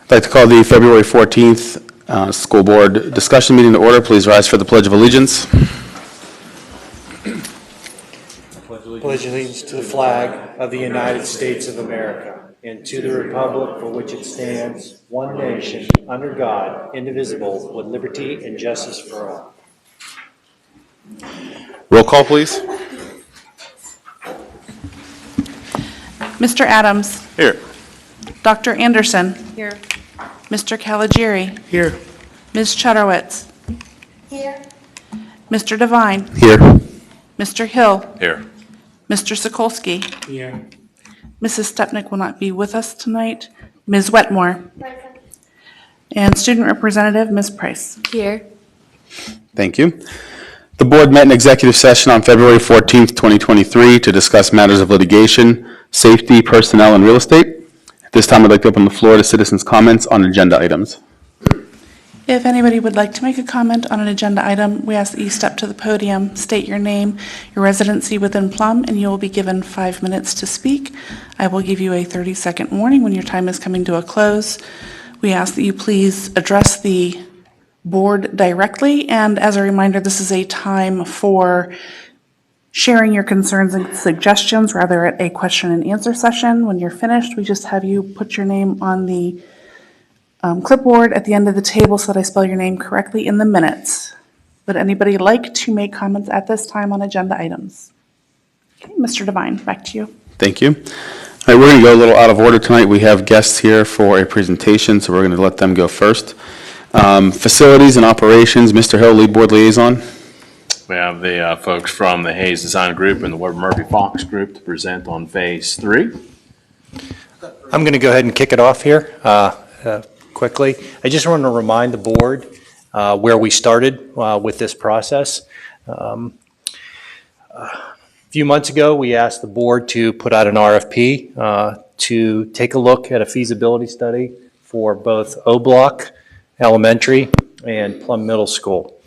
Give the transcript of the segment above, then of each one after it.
I'd like to call the February 14th school board discussion meeting to order. Please rise for the Pledge of Allegiance. Pledge allegiance to the flag of the United States of America and to the republic for which it stands, one nation, under God, indivisible, with liberty and justice for all. Roll call, please. Mr. Adams. Here. Dr. Anderson. Here. Mr. Caligiuri. Here. Ms. Chudowitz. Here. Mr. Devine. Here. Mr. Hill. Here. Mr. Sokolsky. Here. Mrs. Stepnick will not be with us tonight. Ms. Wetmore. Present. And student representative, Ms. Price. Here. Thank you. The board met in executive session on February 14th, 2023 to discuss matters of litigation, safety, personnel, and real estate. At this time, I'd like to open the floor to citizens' comments on agenda items. If anybody would like to make a comment on an agenda item, we ask that you step to the podium, state your name, your residency within Plum, and you will be given 5 minutes to speak. I will give you a 30-second warning when your time is coming to a close. We ask that you please address the board directly, and as a reminder, this is a time for sharing your concerns and suggestions rather at a question and answer session. When you're finished, we just have you put your name on the clipboard at the end of the table so that I spell your name correctly in the minutes. Would anybody like to make comments at this time on agenda items? Okay, Mr. Devine, back to you. Thank you. All right, we're going to go a little out of order tonight. We have guests here for a presentation, so we're going to let them go first. Facilities and operations, Mr. Hill, lead board liaison. We have the folks from the Hayes Design Group and the Weber Murphy Fox Group to present on Phase 3. I'm going to go ahead and kick it off here quickly. I just want to remind the board where we started with this process. A few months ago, we asked the board to put out an RFP to take a look at a feasibility study for both O-Block Elementary and Plum Middle School.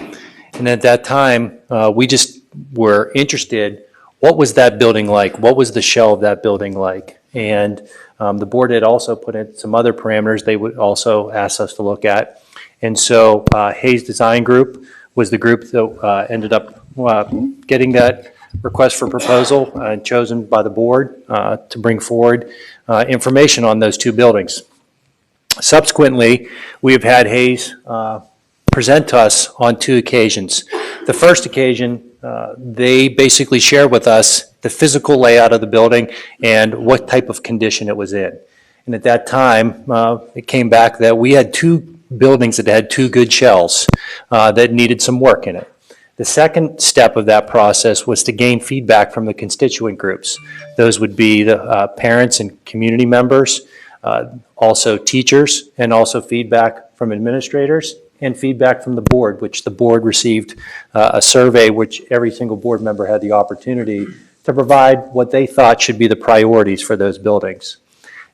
And at that time, we just were interested, what was that building like? What was the shell of that building like? And the board had also put in some other parameters they would also ask us to look at. And so Hayes Design Group was the group that ended up getting that request for proposal chosen by the board to bring forward information on those two buildings. Subsequently, we have had Hayes present to us on 2 occasions. The first occasion, they basically shared with us the physical layout of the building and what type of condition it was in. And at that time, it came back that we had 2 buildings that had 2 good shells that needed some work in it. The second step of that process was to gain feedback from the constituent groups. Those would be the parents and community members, also teachers, and also feedback from administrators and feedback from the board, which the board received a survey which every single board member had the opportunity to provide what they thought should be the priorities for those buildings.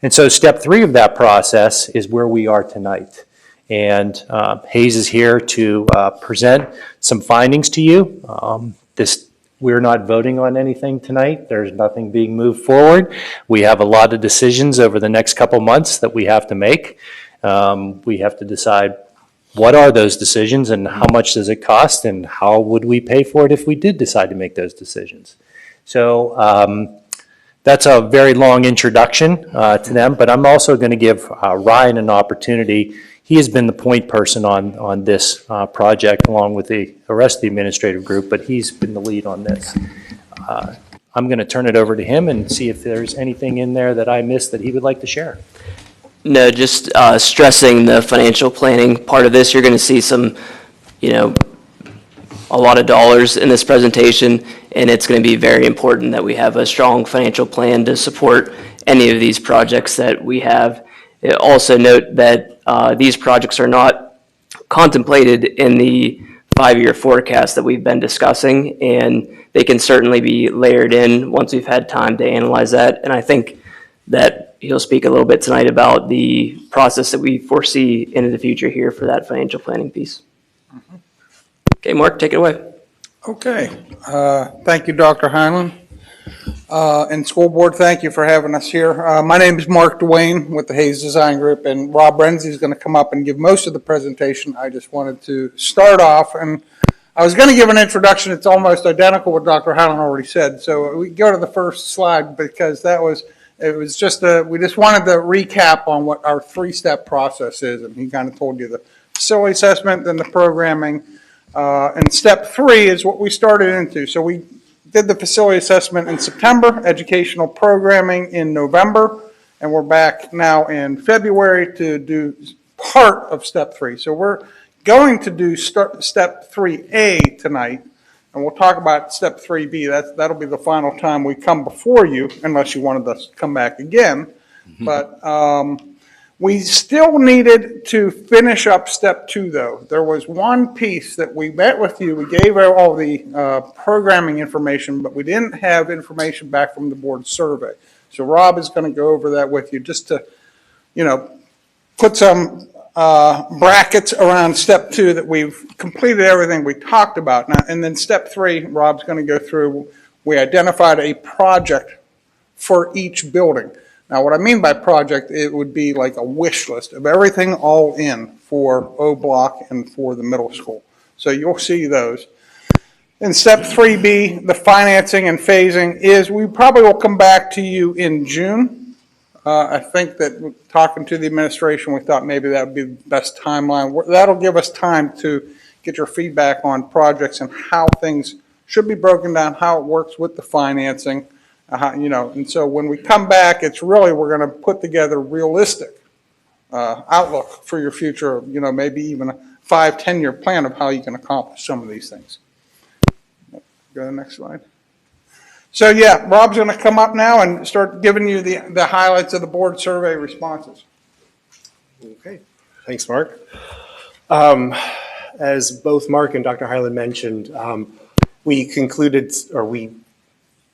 And so step 3 of that process is where we are tonight. And Hayes is here to present some findings to you. We're not voting on anything tonight. There's nothing being moved forward. We have a lot of decisions over the next couple months that we have to make. We have to decide what are those decisions and how much does it cost and how would we pay for it if we did decide to make those decisions. So that's a very long introduction to them, but I'm also going to give Ryan an opportunity. He has been the point person on this project along with the rest of the administrative group, but he's been the lead on this. I'm going to turn it over to him and see if there's anything in there that I missed that he would like to share. No, just stressing the financial planning part of this. You're going to see some, a lot of dollars in this presentation, and it's going to be very important that we have a strong financial plan to support any of these projects that we have. Also note that these projects are not contemplated in the 5-year forecast that we've been discussing, and they can certainly be layered in once we've had time to analyze that. And I think that he'll speak a little bit tonight about the process that we foresee into the future here for that financial planning piece. Okay, Mark, take it away. Okay. Thank you, Dr. Heinlein. And school board, thank you for having us here. My name is Mark Duane with the Hayes Design Group, and Rob Renzi is going to come up and give most of the presentation. I just wanted to start off, and I was going to give an introduction. It's almost identical what Dr. Highland already said. So we go to the first slide because we just wanted to recap on what our three-step process is, and he kind of told you the facility assessment, then the programming, and step 3 is what we started into. So we did the facility assessment in September, educational programming in November, and we're back now in February to do part of step 3. So we're going to do step 3A tonight, and we'll talk about step 3B. That'll be the final time we come before you, unless you wanted us to come back again. But we still needed to finish up step 2, though. There was one piece that we met with you. We gave out all the programming information, but we didn't have information back from the board survey. So Rob is going to go over that with you just to, put some brackets around step 2 that we've completed everything we talked about. Now, and then step 3, Rob's going to go through. We identified a project for each building. Now, what I mean by project, it would be like a wish list of everything all in for O Block and for the middle school. So you'll see those. In step 3B, the financing and phasing is, we probably will come back to you in June. I think that talking to the administration, we thought maybe that would be the best timeline. That'll give us time to get your feedback on projects and how things should be broken down, how it works with the financing. And so when we come back, it's really, we're going to put together realistic outlook for your future, maybe even a 5-10 year plan of how you can accomplish some of these things. Go to the next slide. So yeah, Rob's going to come up now and start giving you the highlights of the board survey responses. Okay, thanks, Mark. As both Mark and Dr. Highland mentioned, we concluded, or we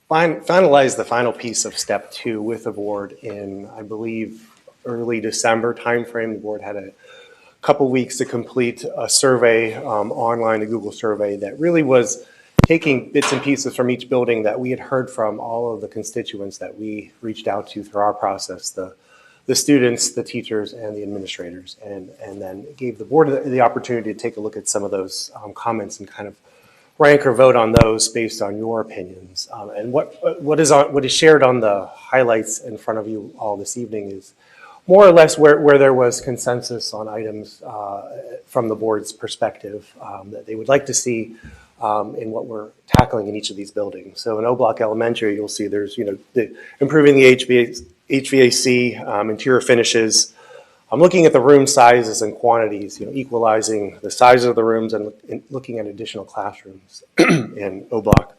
finalized the final piece of step 2 with the board in, I believe, early December timeframe. The board had a couple weeks to complete a survey online, a Google survey that really was taking bits and pieces from each building that we had heard from all of the constituents that we reached out to through our process, the students, the teachers, and the administrators, and then gave the board the opportunity to take a look at some of those comments and kind of rank or vote on those based on your opinions. And what is shared on the highlights in front of you all this evening is more or less where there was consensus on items from the board's perspective that they would like to see in what we're tackling in each of these buildings. So in O Block Elementary, you'll see there's, improving the HVAC, interior finishes. I'm looking at the room sizes and quantities, equalizing the size of the rooms and looking at additional classrooms in O Block.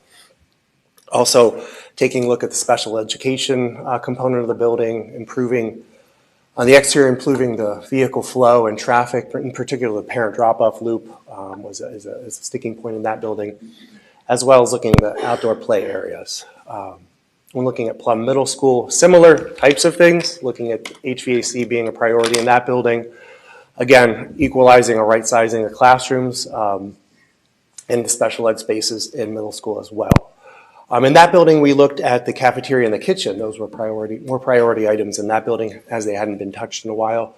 Also taking a look at the special education component of the building, improving on the exterior, improving the vehicle flow and traffic, in particular the parent drop-off loop is a sticking point in that building, as well as looking at the outdoor play areas. When looking at Plum Middle School, similar types of things, looking at HVAC being a priority in that building. Again, equalizing or right sizing the classrooms and the special ed spaces in middle school as well. In that building, we looked at the cafeteria and the kitchen. Those were more priority items in that building as they hadn't been touched in a while.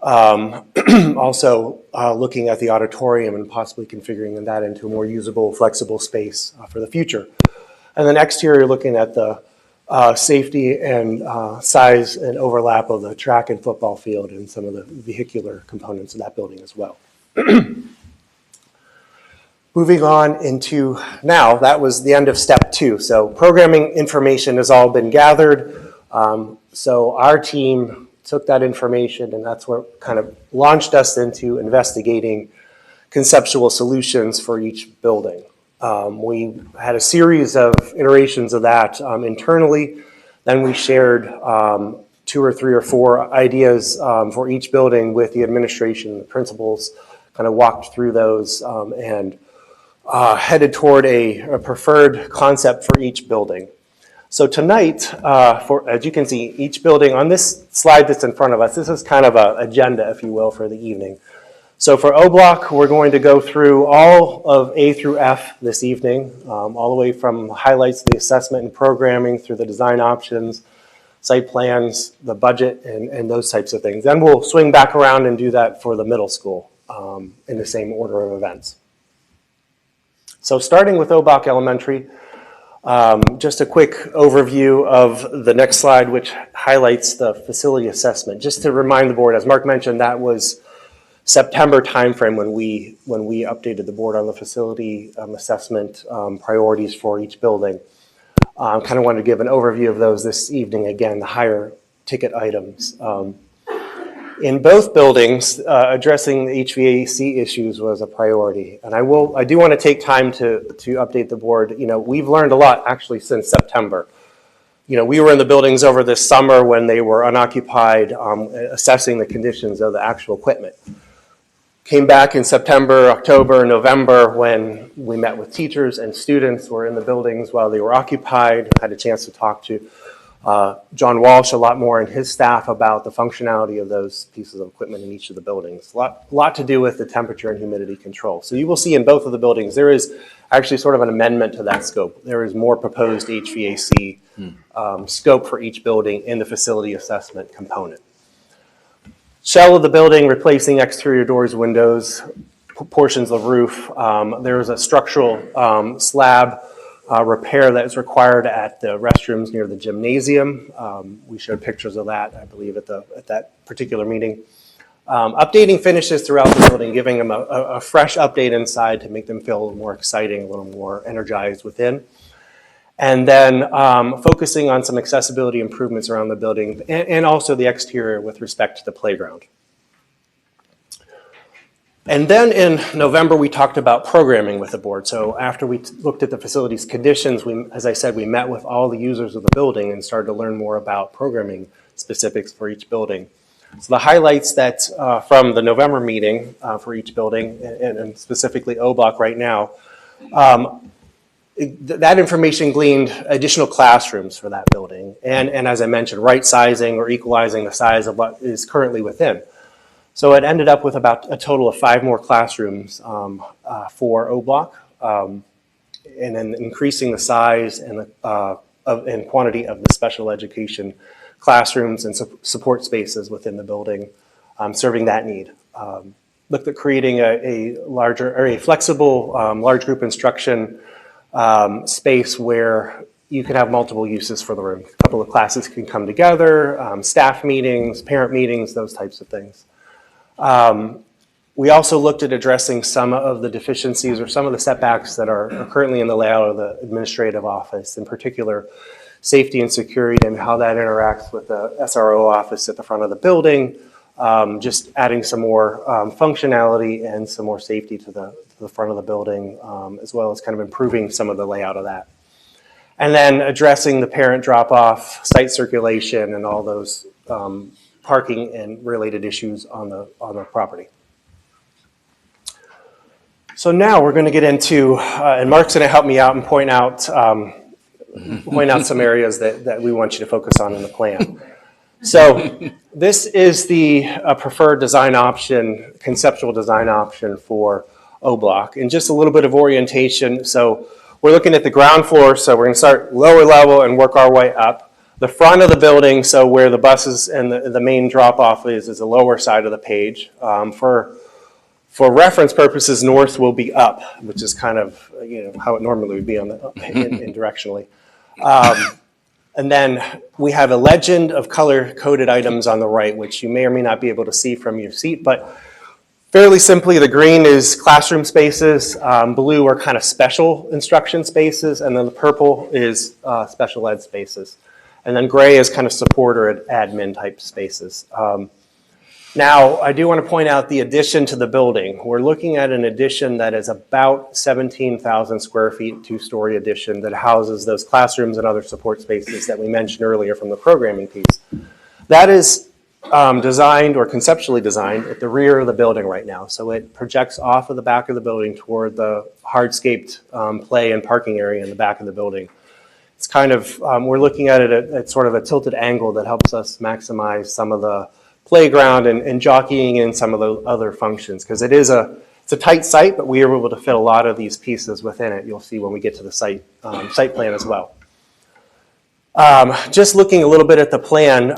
Also looking at the auditorium and possibly configuring that into a more usable, flexible space for the future. And then exterior, looking at the safety and size and overlap of the track and football field and some of the vehicular components of that building as well. Moving on into now, that was the end of step 2. So programming information has all been gathered. So our team took that information, and that's what kind of launched us into investigating conceptual solutions for each building. We had a series of iterations of that internally. Then we shared 2 or 3 or 4 ideas for each building with the administration, the principals, kind of walked through those and headed toward a preferred concept for each building. So tonight, as you can see, each building on this slide that's in front of us, this is kind of an agenda, if you will, for the evening. So for O Block, we're going to go through all of A through F this evening, all the way from highlights of the assessment and programming through the design options, site plans, the budget, and those types of things. Then we'll swing back around and do that for the middle school in the same order of events. So starting with O Block Elementary, just a quick overview of the next slide, which highlights the facility assessment. Just to remind the board, as Mark mentioned, that was September timeframe when we updated the board on the facility assessment priorities for each building. Kind of wanted to give an overview of those this evening. Again, the higher ticket items. In both buildings, addressing the HVAC issues was a priority, and I do want to take time to update the board. You know, we've learned a lot actually since September. You know, we were in the buildings over this summer when they were unoccupied, assessing the conditions of the actual equipment. Came back in September, October, November when we met with teachers and students who were in the buildings while they were occupied. Had a chance to talk to John Walsh a lot more and his staff about the functionality of those pieces of equipment in each of the buildings. A lot to do with the temperature and humidity control. So you will see in both of the buildings there is actually sort of an amendment to that scope. There is more proposed HVAC scope for each building in the facility assessment component. Shell of the building, replacing exterior doors, windows, portions of roof. There is a structural slab repair that is required at the restrooms near the gymnasium. We showed pictures of that, I believe, at that particular meeting. Updating finishes throughout the building, giving them a fresh update inside to make them feel a little more exciting, a little more energized within. And then focusing on some accessibility improvements around the building and also the exterior with respect to the playground. And then in November, we talked about programming with the board. So after we looked at the facility's conditions, as I said, we met with all the users of the building and started to learn more about programming specifics for each building. So the highlights that from the November meeting for each building, and specifically O Block right now, that information gleaned additional classrooms for that building. And as I mentioned, right sizing or equalizing the size of what is currently within. So it ended up with about a total of 5 more classrooms for O Block, and then increasing the size and and quantity of the special education classrooms and support spaces within the building, serving that need. Looked at creating a larger or a flexible large group instruction space where you can have multiple uses for the room. A couple of classes can come together, staff meetings, parent meetings, those types of things. We also looked at addressing some of the deficiencies or some of the setbacks that are currently in the layout of the administrative office, in particular safety and security and how that interacts with the SRO office at the front of the building, just adding some more functionality and some more safety to the front of the building, as well as kind of improving some of the layout of that. And then addressing the parent drop-off, site circulation, and all those parking and related issues on the property. So now we're going to get into, and Mark's going to help me out and point out some areas that we want you to focus on in the plan. So this is the preferred design option, conceptual design option for O Block. And just a little bit of orientation. So we're looking at the ground floor, so we're going to start lower level and work our way up. The front of the building, so where the buses and the main drop-off is the lower side of the page. For reference purposes, north will be up, which is kind of how it normally would be on in directionally. And then we have a legend of color-coded items on the right, which you may or may not be able to see from your seat, but fairly simply, the green is classroom spaces, blue are kind of special instruction spaces, and then the purple is special ed spaces. And then gray is kind of support or admin type spaces. Now, I do want to point out the addition to the building. We're looking at an addition that is about 17,000 square feet, 2-story addition that houses those classrooms and other support spaces that we mentioned earlier from the programming piece. That is designed or conceptually designed at the rear of the building right now. So it projects off of the back of the building toward the hardscaped play and parking area in the back of the building. It's kind of, we're looking at it at sort of a tilted angle that helps us maximize some of the playground and jockeying in some of the other functions, because it's a tight site, but we were able to fit a lot of these pieces within it. You'll see when we get to the site plan as well. Just looking a little bit at the plan,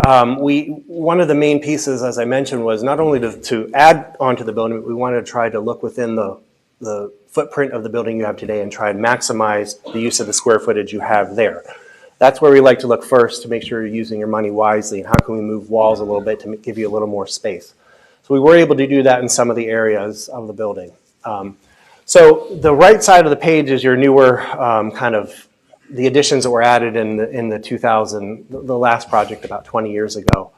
one of the main pieces, as I mentioned, was not only to add onto the building, but we wanted to try to look within the footprint of the building you have today and try and maximize the use of the square footage you have there. That's where we like to look first to make sure you're using your money wisely, and how can we move walls a little bit to give you a little more space. So we were able to do that in some of the areas of the building. So the right side of the page is your newer kind of the additions that were added in the 2000, the last project about 20 years ago.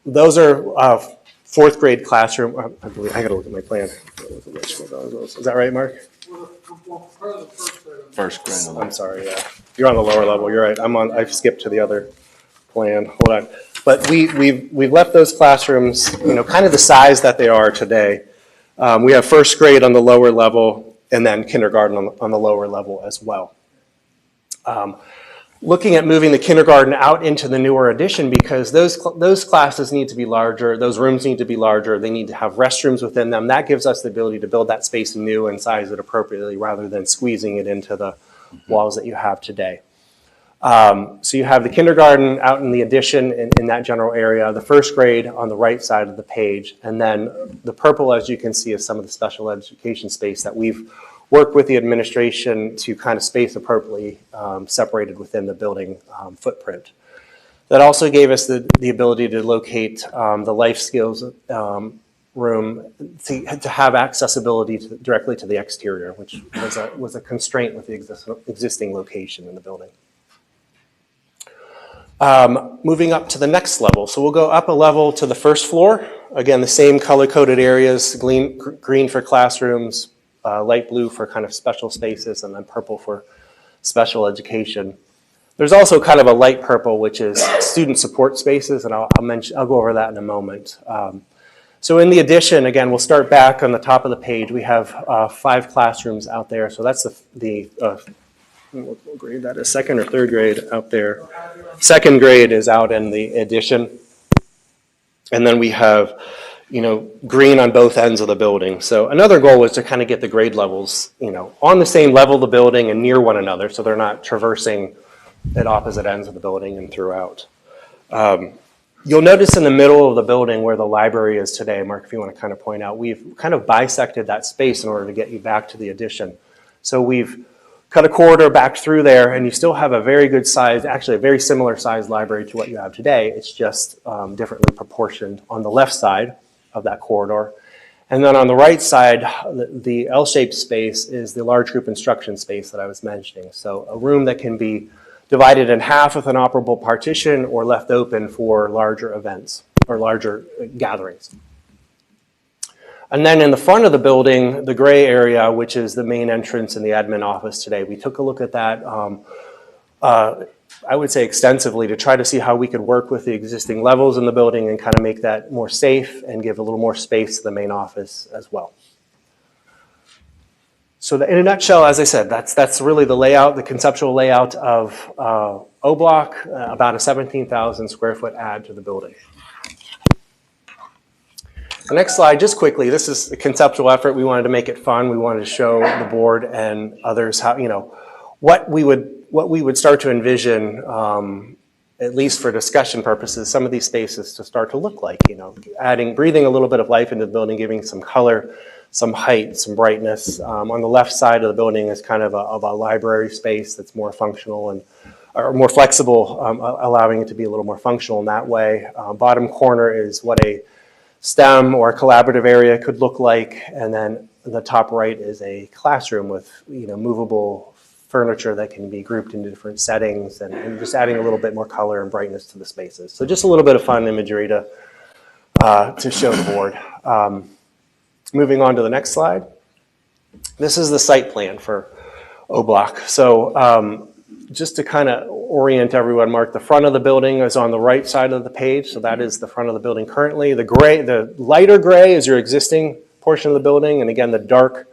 Those are fourth grade classroom. I believe I got to look at my plan. Is that right, Mark? First grade. I'm sorry. You're on the lower level. You're right. I've skipped to the other plan. Hold on. But we've left those classrooms, kind of the size that they are today. We have first grade on the lower level, and then kindergarten on the lower level as well. Looking at moving the kindergarten out into the newer addition, because those classes need to be larger, those rooms need to be larger, they need to have restrooms within them. That gives us the ability to build that space anew and size it appropriately rather than squeezing it into the walls that you have today. So you have the kindergarten out in the addition in that general area, the first grade on the right side of the page, and then the purple, as you can see, is some of the special education space that we've worked with the administration to kind of space appropriately separated within the building footprint. That also gave us the ability to locate the life skills room to have accessibility directly to the exterior, which was a constraint with the existing location in the building. Moving up to the next level. So we'll go up a level to the first floor. Again, the same color-coded areas, green for classrooms, light blue for kind of special spaces, and then purple for special education. There's also kind of a light purple, which is student support spaces, and I'll go over that in a moment. So in the addition, again, we'll start back on the top of the page. We have 5 classrooms out there. So that's what grade that is, second or third grade out there. Second grade is out in the addition. And then we have, green on both ends of the building. So another goal was to kind of get the grade levels, on the same level of the building and near one another, so they're not traversing at opposite ends of the building and throughout. You'll notice in the middle of the building where the library is today, Mark, if you want to kind of point out, we've kind of bisected that space in order to get you back to the addition. So we've cut a corridor back through there, and you still have a very good size, actually a very similar size library to what you have today. It's just differently proportioned on the left side of that corridor. And then on the right side, the L-shaped space is the large group instruction space that I was mentioning. So a room that can be divided in half with an operable partition or left open for larger events or larger gatherings. And then in the front of the building, the gray area, which is the main entrance in the admin office today, we took a look at that, I would say extensively, to try to see how we could work with the existing levels in the building and kind of make that more safe and give a little more space to the main office as well. So in a nutshell, as I said, that's really the layout, the conceptual layout of O Block, about a 17,000 square foot add to the building. The next slide, just quickly, this is a conceptual effort. We wanted to make it fun. We wanted to show the board and others how, what we would start to envision, at least for discussion purposes, some of these spaces to start to look like, breathing a little bit of life into the building, giving some color, some height, some brightness. On the left side of the building is kind of a library space that's more functional or more flexible, allowing it to be a little more functional in that way. Bottom corner is what a STEM or a collaborative area could look like, and then the top right is a classroom with movable furniture that can be grouped into different settings and just adding a little bit more color and brightness to the spaces. So just a little bit of fun imagery to show the board. Moving on to the next slide. This is the site plan for O Block. So just to kind of orient everyone, Mark, the front of the building is on the right side of the page. So that is the front of the building currently. The lighter gray is your existing portion of the building. And again, the dark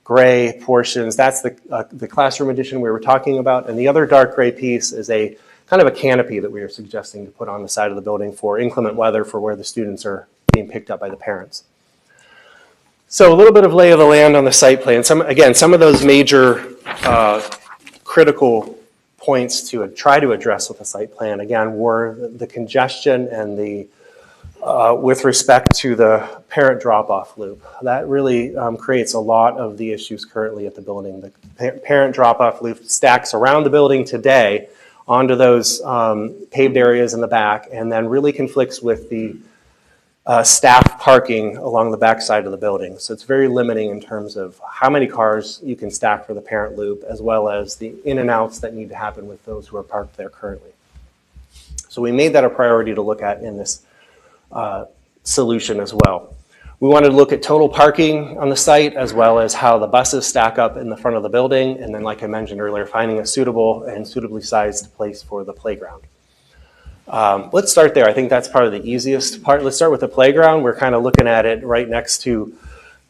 gray portions, that's the classroom addition we were talking about. And the other dark gray piece is a kind of a canopy that we are suggesting to put on the side of the building for inclement weather for where the students are being picked up by the parents. So a little bit of lay of the land on the site plan. Some of those major critical points to try to address with the site plan, again, were the congestion and the with respect to the parent drop-off loop. That really creates a lot of the issues currently at the building. The parent drop-off loop stacks around the building today onto those paved areas in the back, and then really conflicts with the staff parking along the back side of the building. So it's very limiting in terms of how many cars you can stack for the parent loop, as well as the in and outs that need to happen with those who are parked there currently. So we made that a priority to look at in this solution as well. We wanted to look at total parking on the site, as well as how the buses stack up in the front of the building, and then, like I mentioned earlier, finding a suitable and suitably sized place for the playground. Let's start there. I think that's probably the easiest part. Let's start with the playground. We're kind of looking at it right next to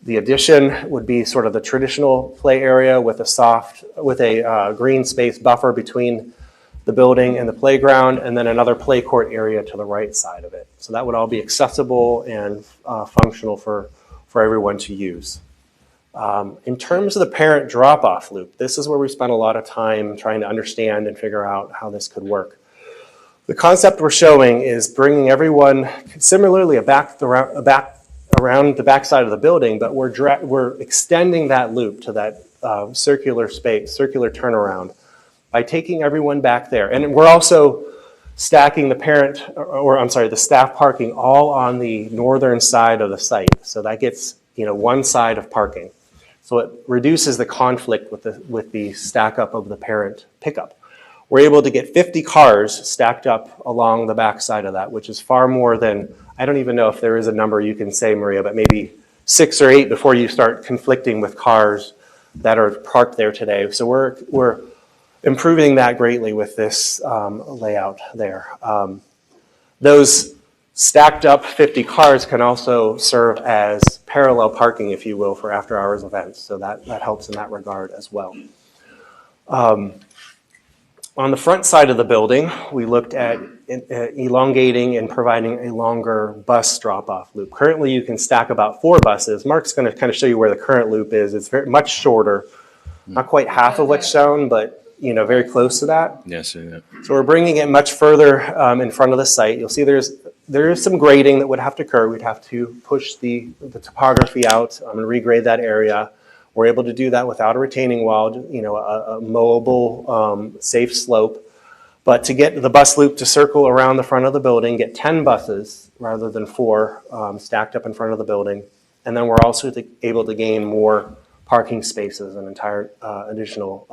the addition. Would be sort of the traditional play area with a green space buffer between the building and the playground, and then another play court area to the right side of it. So that would all be accessible and functional for everyone to use. In terms of the parent drop-off loop, this is where we spent a lot of time trying to understand and figure out how this could work. The concept we're showing is bringing everyone similarly around the back side of the building, but we're extending that loop to that circular turnaround by taking everyone back there. And we're also stacking the staff parking all on the northern side of the site. So that gets, one side of parking. So it reduces the conflict with the stack up of the parent pickup. We're able to get 50 cars stacked up along the back side of that, which is far more than, I don't even know if there is a number you can say, Maria, but maybe 6 or 8 before you start conflicting with cars that are parked there today. So we're improving that greatly with this layout there. Those stacked up 50 cars can also serve as parallel parking, if you will, for after hours events. So that helps in that regard as well. On the front side of the building, we looked at elongating and providing a longer bus drop-off loop. Currently, you can stack about 4 buses. Mark's going to kind of show you where the current loop is. It's very much shorter, not quite half of what's shown, but very close to that. Yes. Yeah. So we're bringing it much further in front of the site. You'll see there is some grading that would have to occur. We'd have to push the topography out and regrade that area. We're able to do that without a retaining wall, a mowable, safe slope. But to get the bus loop to circle around the front of the building, get 10 buses rather than 4 stacked up in front of the building. And then we're also able to gain more parking spaces, an entire additional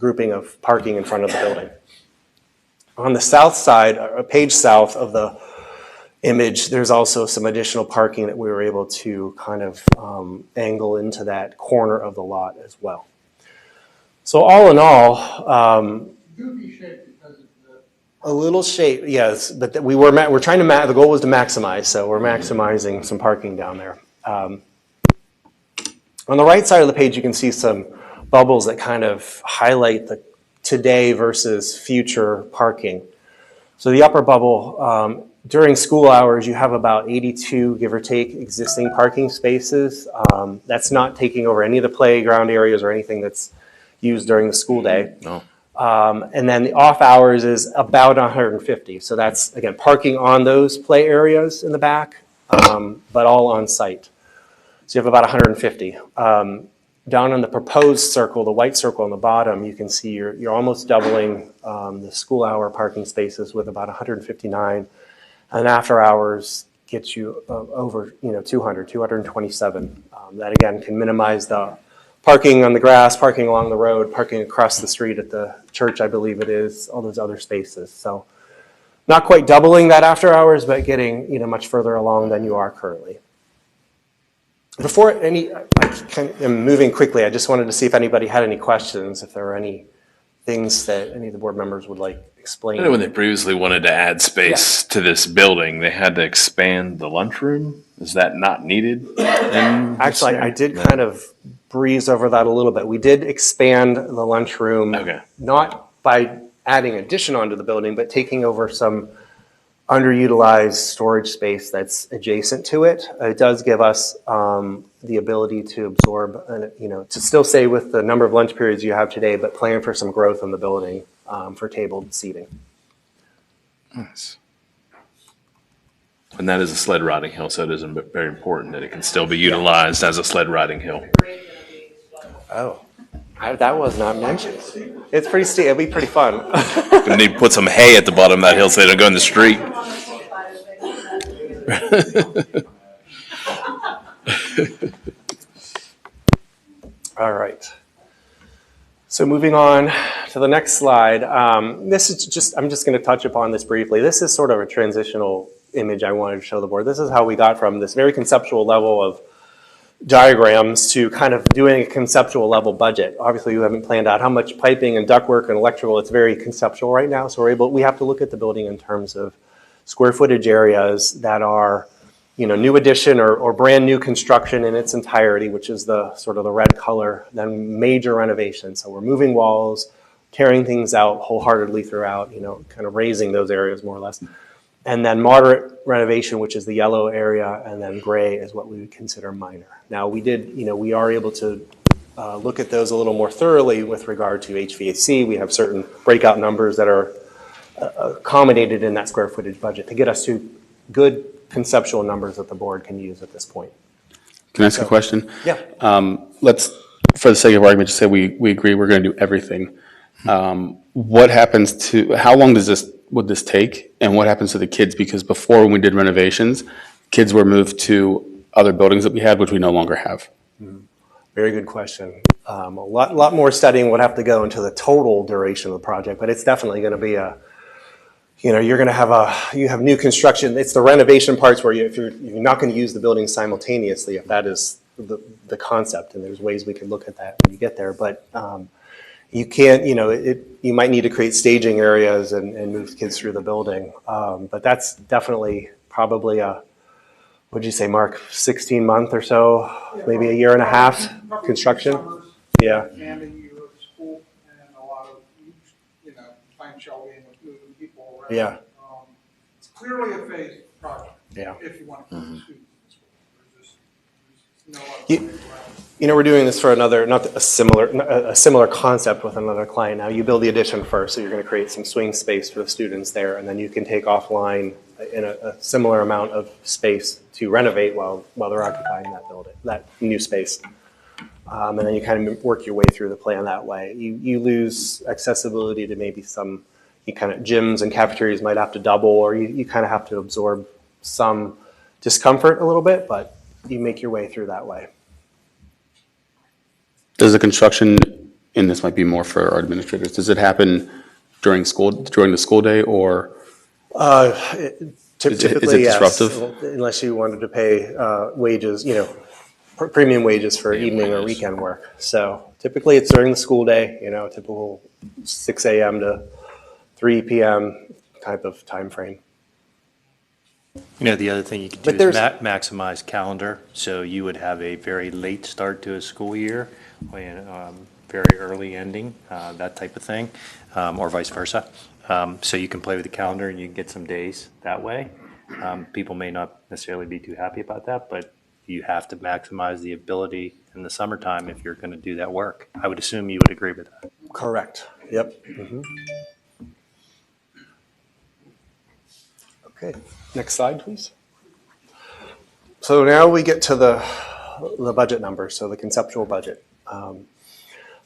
grouping of parking in front of the building. On the south side, a page south of the image, there's also some additional parking that we were able to kind of angle into that corner of the lot as well. So all in all, Goofy shape because of the. a little shape, yes, but we're trying to the goal was to maximize, so we're maximizing some parking down there. On the right side of the page, you can see some bubbles that kind of highlight the today versus future parking. So the upper bubble, during school hours, you have about 82, give or take, existing parking spaces. That's not taking over any of the playground areas or anything that's used during the school day. No. And then the off hours is about 150. So that's, again, parking on those play areas in the back, but all on site. So you have about 150. Down on the proposed circle, the white circle on the bottom, you can see you're almost doubling the school hour parking spaces with about 159. And after hours gets you over 227. That again can minimize the parking on the grass, parking along the road, parking across the street at the church, I believe it is, all those other spaces. So not quite doubling that after hours, but getting much further along than you are currently. Before I'm moving quickly, I just wanted to see if anybody had any questions, if there were any things that any of the board members would like explained. I know when they previously wanted to add space to this building, they had to expand the lunchroom. Is that not needed? Actually, I did kind of breeze over that a little bit. We did expand the lunchroom, Okay. not by adding addition onto the building, but taking over some underutilized storage space that's adjacent to it. It does give us the ability to absorb, to still stay with the number of lunch periods you have today, but plan for some growth in the building for tabled seating. Nice. And that is a sled riding hill, so it is very important that it can still be utilized as a sled riding hill. Oh, that was not mentioned. It's pretty steep. It'll be pretty fun. We need to put some hay at the bottom of that hill so they don't go in the street. All right. So moving on to the next slide. This is just, I'm just going to touch upon this briefly. This is sort of a transitional image I wanted to show the board. This is how we got from this very conceptual level of diagrams to kind of doing a conceptual level budget. Obviously, you haven't planned out how much piping and ductwork and electrical. It's very conceptual right now. So we have to look at the building in terms of square footage areas that are, new addition or brand new construction in its entirety, which is the sort of the red color, then major renovation. So we're moving walls, tearing things out wholeheartedly throughout, kind of raising those areas more or less. And then moderate renovation, which is the yellow area, and then gray is what we would consider minor. Now we are able to look at those a little more thoroughly with regard to HVAC. We have certain breakout numbers that are accommodated in that square footage budget to get us to good conceptual numbers that the board can use at this point. Can I ask a question? Yeah. Let's, for the sake of argument, just say we agree we're going to do everything. What happens to, how long would this take, and what happens to the kids? Because before, when we did renovations, kids were moved to other buildings that we had, which we no longer have. Very good question. A lot more studying would have to go into the total duration of the project, but it's definitely going to be you're going to you have new construction. It's the renovation parts where if you're not going to use the building simultaneously, if that is the concept, and there's ways we can look at that when you get there, but you can't, you might need to create staging areas and move kids through the building. But that's definitely probably what'd you say, Mark, 16-month or so, maybe a year and a half construction? Yeah. And a year of school and a lot of, plant shelving with moving people around. Yeah. It's clearly a phased project. Yeah. If you want to keep the students in school. There's no other way around. We're doing this for a similar concept with another client now. You build the addition first, so you're going to create some swing space for the students there, and then you can take offline in a similar amount of space to renovate while they're occupying that building, that new space. And then you kind of work your way through the plan that way. You lose accessibility to maybe some kind of gyms and cafeterias might have to double, or you kind of have to absorb some discomfort a little bit, but you make your way through that way. Does the construction, and this might be more for our administrators, does it happen during the school day, or Typically, is it disruptive? yes, unless you wanted to pay wages, premium wages for evening or weekend work. So typically it's during the school day, typical 6 a.m. to 3 p.m. type of time frame. The other thing you could do is maximize calendar. So you would have a very late start to a school year, and very early ending, that type of thing, or vice versa. So you can play with the calendar and you can get some days that way. People may not necessarily be too happy about that, but you have to maximize the ability in the summertime if you're going to do that work. I would assume you would agree with that. Correct. Yep. Mm-hmm. Okay. Next slide, please. So now we get to the budget numbers, so the conceptual budget.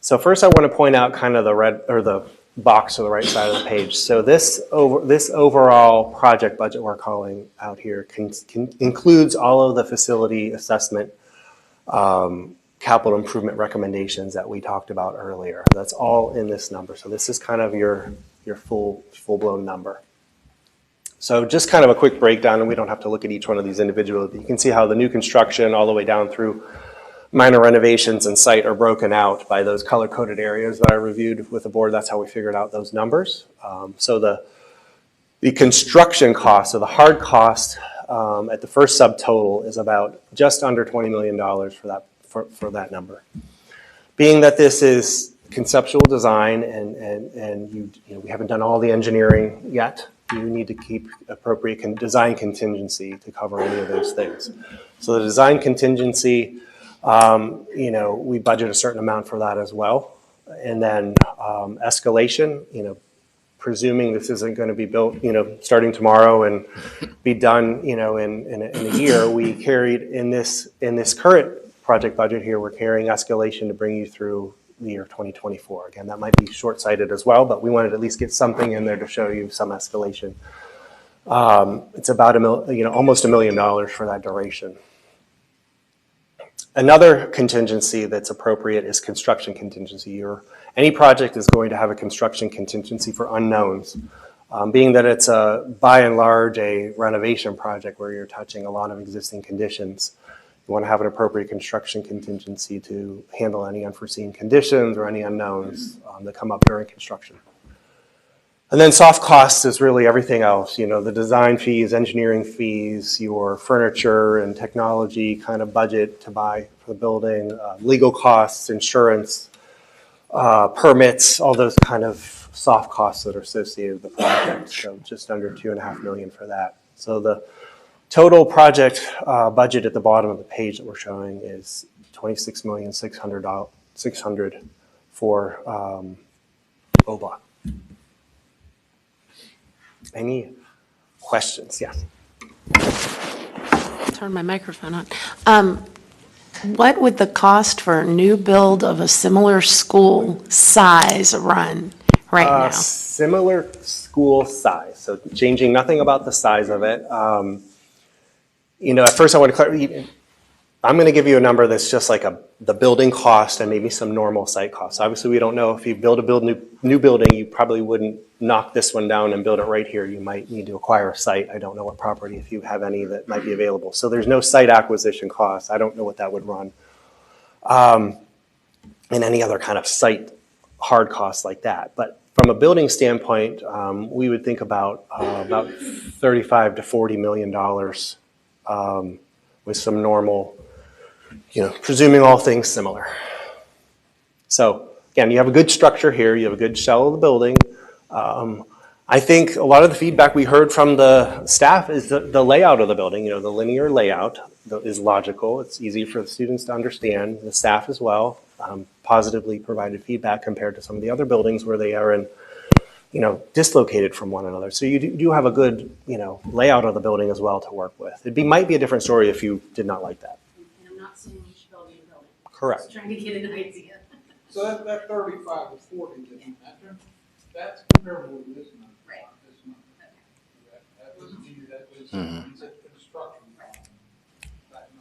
So first I want to point out kind of the red, or the box to the right side of the page. So this overall project budget we're calling out here includes all of the facility assessment capital improvement recommendations that we talked about earlier. That's all in this number. So this is kind of your full-blown number. So just kind of a quick breakdown, and we don't have to look at each one of these individually, but you can see how the new construction all the way down through minor renovations and site are broken out by those color-coded areas that I reviewed with the board. That's how we figured out those numbers. So the construction cost, so the hard cost at the first subtotal is about just under $20 million for that number. Being that this is conceptual design and you know, we haven't done all the engineering yet. You need to keep appropriate design contingency to cover any of those things. So the design contingency, you know, we budget a certain amount for that as well. And then escalation, you know, presuming this isn't going to be built, you know, starting tomorrow and be done, you know, in a year, we carried in this current project budget here, we're carrying escalation to bring you through the year 2024. Again, that might be short-sighted as well, but we wanted to at least get something in there to show you some escalation. It's about almost $1 million for that duration. Another contingency that's appropriate is construction contingency. Any project is going to have a construction contingency for unknowns. Being that it's by and large a renovation project where you're touching a lot of existing conditions, you want to have an appropriate construction contingency to handle any unforeseen conditions or any unknowns that come up during construction. And then soft costs is really everything else, you know, the design fees, engineering fees, your furniture and technology kind of budget to buy for the building, legal costs, insurance, permits, all those kind of soft costs that are associated with the project. So just under $2.5 million for that. So the total project budget at the bottom of the page that we're showing is $26,600,000 for O-Block. Any questions? Yes. Turn my microphone on. What would the cost for a new build of a similar school size run right now? Similar school size, so changing nothing about the size of it. You know, at first I want to clarify, I'm going to give you a number that's just like the building cost and maybe some normal site costs. Obviously, we don't know if you build a new building, you probably wouldn't knock this one down and build it right here. You might need to acquire a site. I don't know what property, if you have any that might be available. So there's no site acquisition costs. I don't know what that would run. And any other kind of site hard costs like that. But from a building standpoint, we would think about $35 to $40 million with some normal, you know, presuming all things similar. So again, you have a good structure here. You have a good shell of the building. I think a lot of the feedback we heard from the staff is the layout of the building. You know, the linear layout is logical. It's easy for the students to understand. The staff as well positively provided feedback compared to some of the other buildings where they are dislocated from one another. So you do have a good, layout of the building as well to work with. Might be a different story if you did not like that. And I'm not saying each building. Correct. Just trying to get an idea. So that 35 to 40 that you mentioned, that's comparable to this number. Right. This number. That was construction.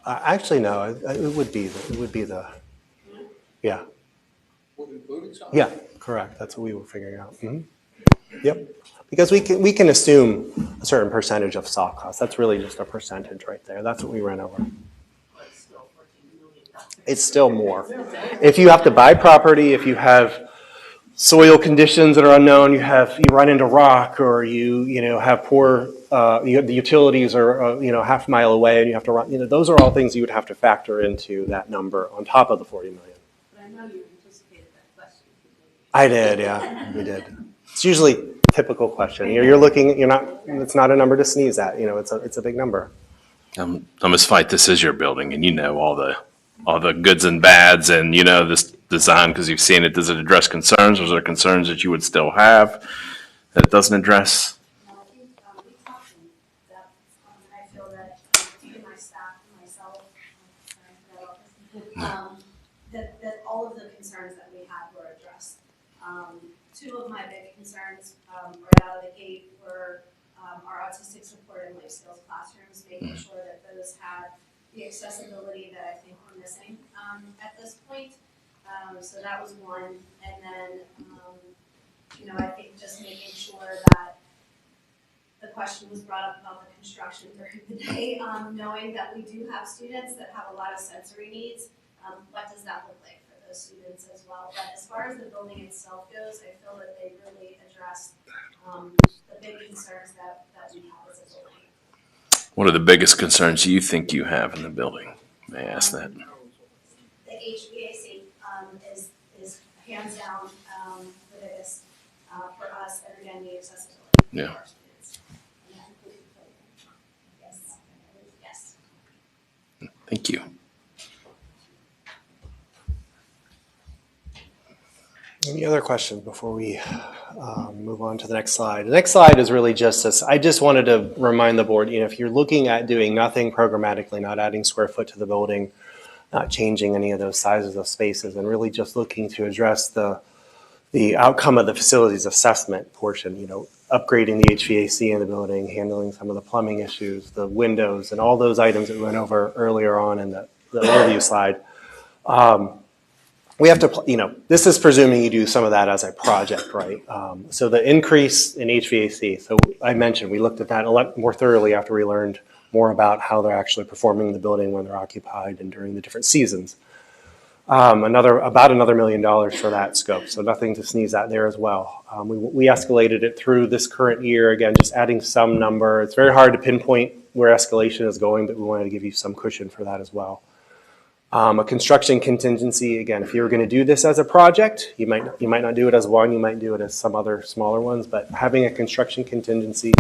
Actually, no, it would be the, yeah. Would include something? Yeah, correct. That's what we were figuring out. Mm-hmm. Yep. Because we can assume a certain percentage of soft costs. That's really just a percentage right there. That's what we ran over. It's still $14 million. It's still more. If you have to buy property, if you have soil conditions that are unknown, you run into rock, or you have poor, the utilities are half a mile away, and you have to run. Those are all things you would have to factor into that number on top of the $40 million. But I know you anticipated that question. I did, yeah, we did. It's usually a typical question. You're looking. It's not a number to sneeze at. It's a big number. Miss Fight, this is your building, and you know all the goods and bads, and this design because you've seen it. Does it address concerns, or is there concerns that you would still have that it doesn't address? No, I think we talked in depth. I feel that even my staff and myself, that all of the concerns that we had were addressed. Two of my big concerns right out of the gate were our autistic support and life skills classrooms, making sure that those had the accessibility that I think we're missing at this point. So that was one. And then, I think just making sure that the question was brought up about the construction during the day, knowing that we do have students that have a lot of sensory needs. What does that look like for those students as well? But as far as the building itself goes, I feel that they really addressed the big concerns that we have as a building. What are the biggest concerns you think you have in the building? May I ask that? The HVAC is hands down, the biggest, for us, and again, the accessibility. Yeah. For our students. And that includes the playground. Yes. Yes. Thank you. Any other questions before we move on to the next slide? The next slide is really just this. I just wanted to remind the board, if you're looking at doing nothing programmatically, not adding square foot to the building, not changing any of those sizes of spaces, and really just looking to address the outcome of the facilities assessment portion, upgrading the HVAC in the building, handling some of the plumbing issues, the windows, and all those items that we went over earlier on in the overview slide. We have to, this is presuming you do some of that as a project, right? So the increase in HVAC, so I mentioned, we looked at that a lot more thoroughly after we learned more about how they're actually performing in the building when they're occupied and during the different seasons. About another $1 million for that scope, so nothing to sneeze at there as well. We escalated it through this current year, again, just adding some number. It's very hard to pinpoint where escalation is going, but we wanted to give you some cushion for that as well. A construction contingency, again, if you were going to do this as a project, you might not do it as one, you might do it as some other smaller ones, but having a construction contingency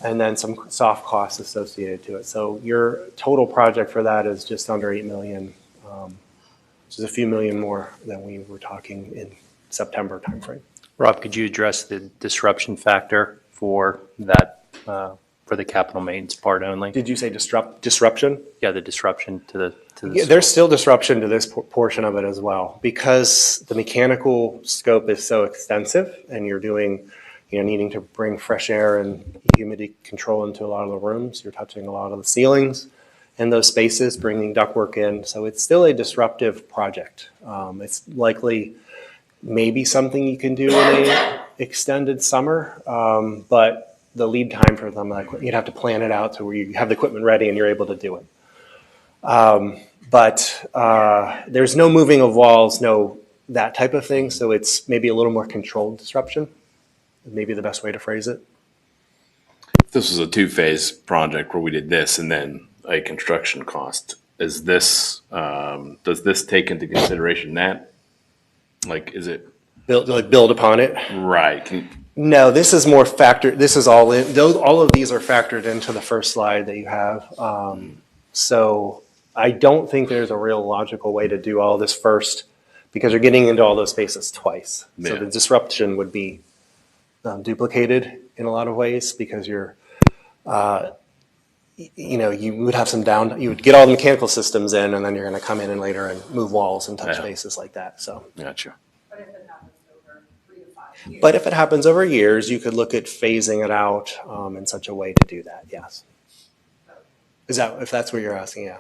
and then some soft costs associated to it. So your total project for that is just under $8 million, which is a few million more than we were talking in September timeframe. Rob, could you address the disruption factor for that, for the capital maintenance part only? Did you say disruption? Yeah, the disruption to the Yeah, there's still disruption to this portion of it as well, because the mechanical scope is so extensive and you're doing, needing to bring fresh air and humidity control into a lot of the rooms. You're touching a lot of the ceilings in those spaces, bringing ductwork in. So it's still a disruptive project. It's likely maybe something you can do in a extended summer, but the lead time for them, you'd have to plan it out to where you have the equipment ready and you're able to do it. But there's no moving of walls, no that type of thing. So it's maybe a little more controlled disruption, maybe the best way to phrase it. This was a two-phase project where we did this and then a construction cost. Is this, does this take into consideration that? Like, is it? Build upon it. Right. No, this is more factored. This is all in. All of these are factored into the first slide that you have. So I don't think there's a real logical way to do all this first, because you're getting into all those spaces twice. Yeah. So the disruption would be duplicated in a lot of ways, because you're, you would have some you would get all the mechanical systems in, and then you're going to come in and later and move walls and touch spaces like that. So. Gotcha. But if it happens over years, you could look at phasing it out in such a way to do that. Yes. If that's what you're asking? Yeah.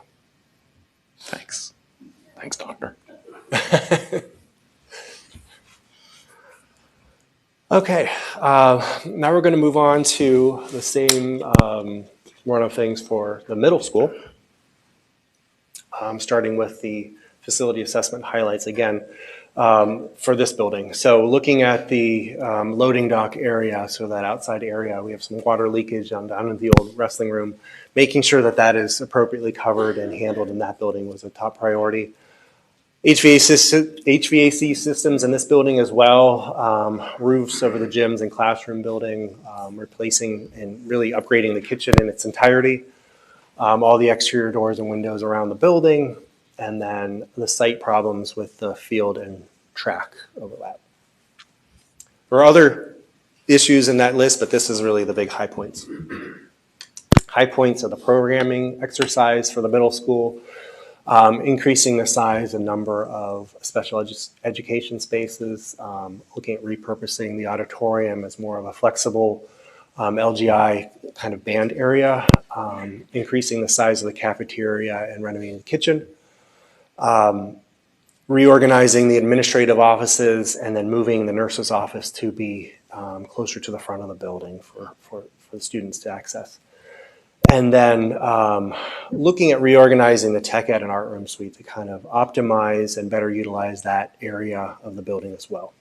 Thanks, doctor. Okay. Now we're going to move on to the same run of things for the middle school. Starting with the facility assessment highlights again. For this building. So looking at the loading dock area, so that outside area, we have some water leakage down in the old wrestling room. Making sure that that is appropriately covered and handled in that building was a top priority. HVAC systems in this building as well. Roofs over the gyms and classroom building, replacing and really upgrading the kitchen in its entirety. All the exterior doors and windows around the building. And then the site problems with the field and track overlap. There are other issues in that list, but this is really the big high points. High points of the programming exercise for the middle school, increasing the size and number of special education spaces, looking at repurposing the auditorium as more of a flexible LGI kind of band area, increasing the size of the cafeteria and renovating the kitchen. Reorganizing the administrative offices and then moving the nurse's office to be closer to the front of the building for the students to access. And then looking at reorganizing the tech ed and art room suite to kind of optimize and better utilize that area of the building as well.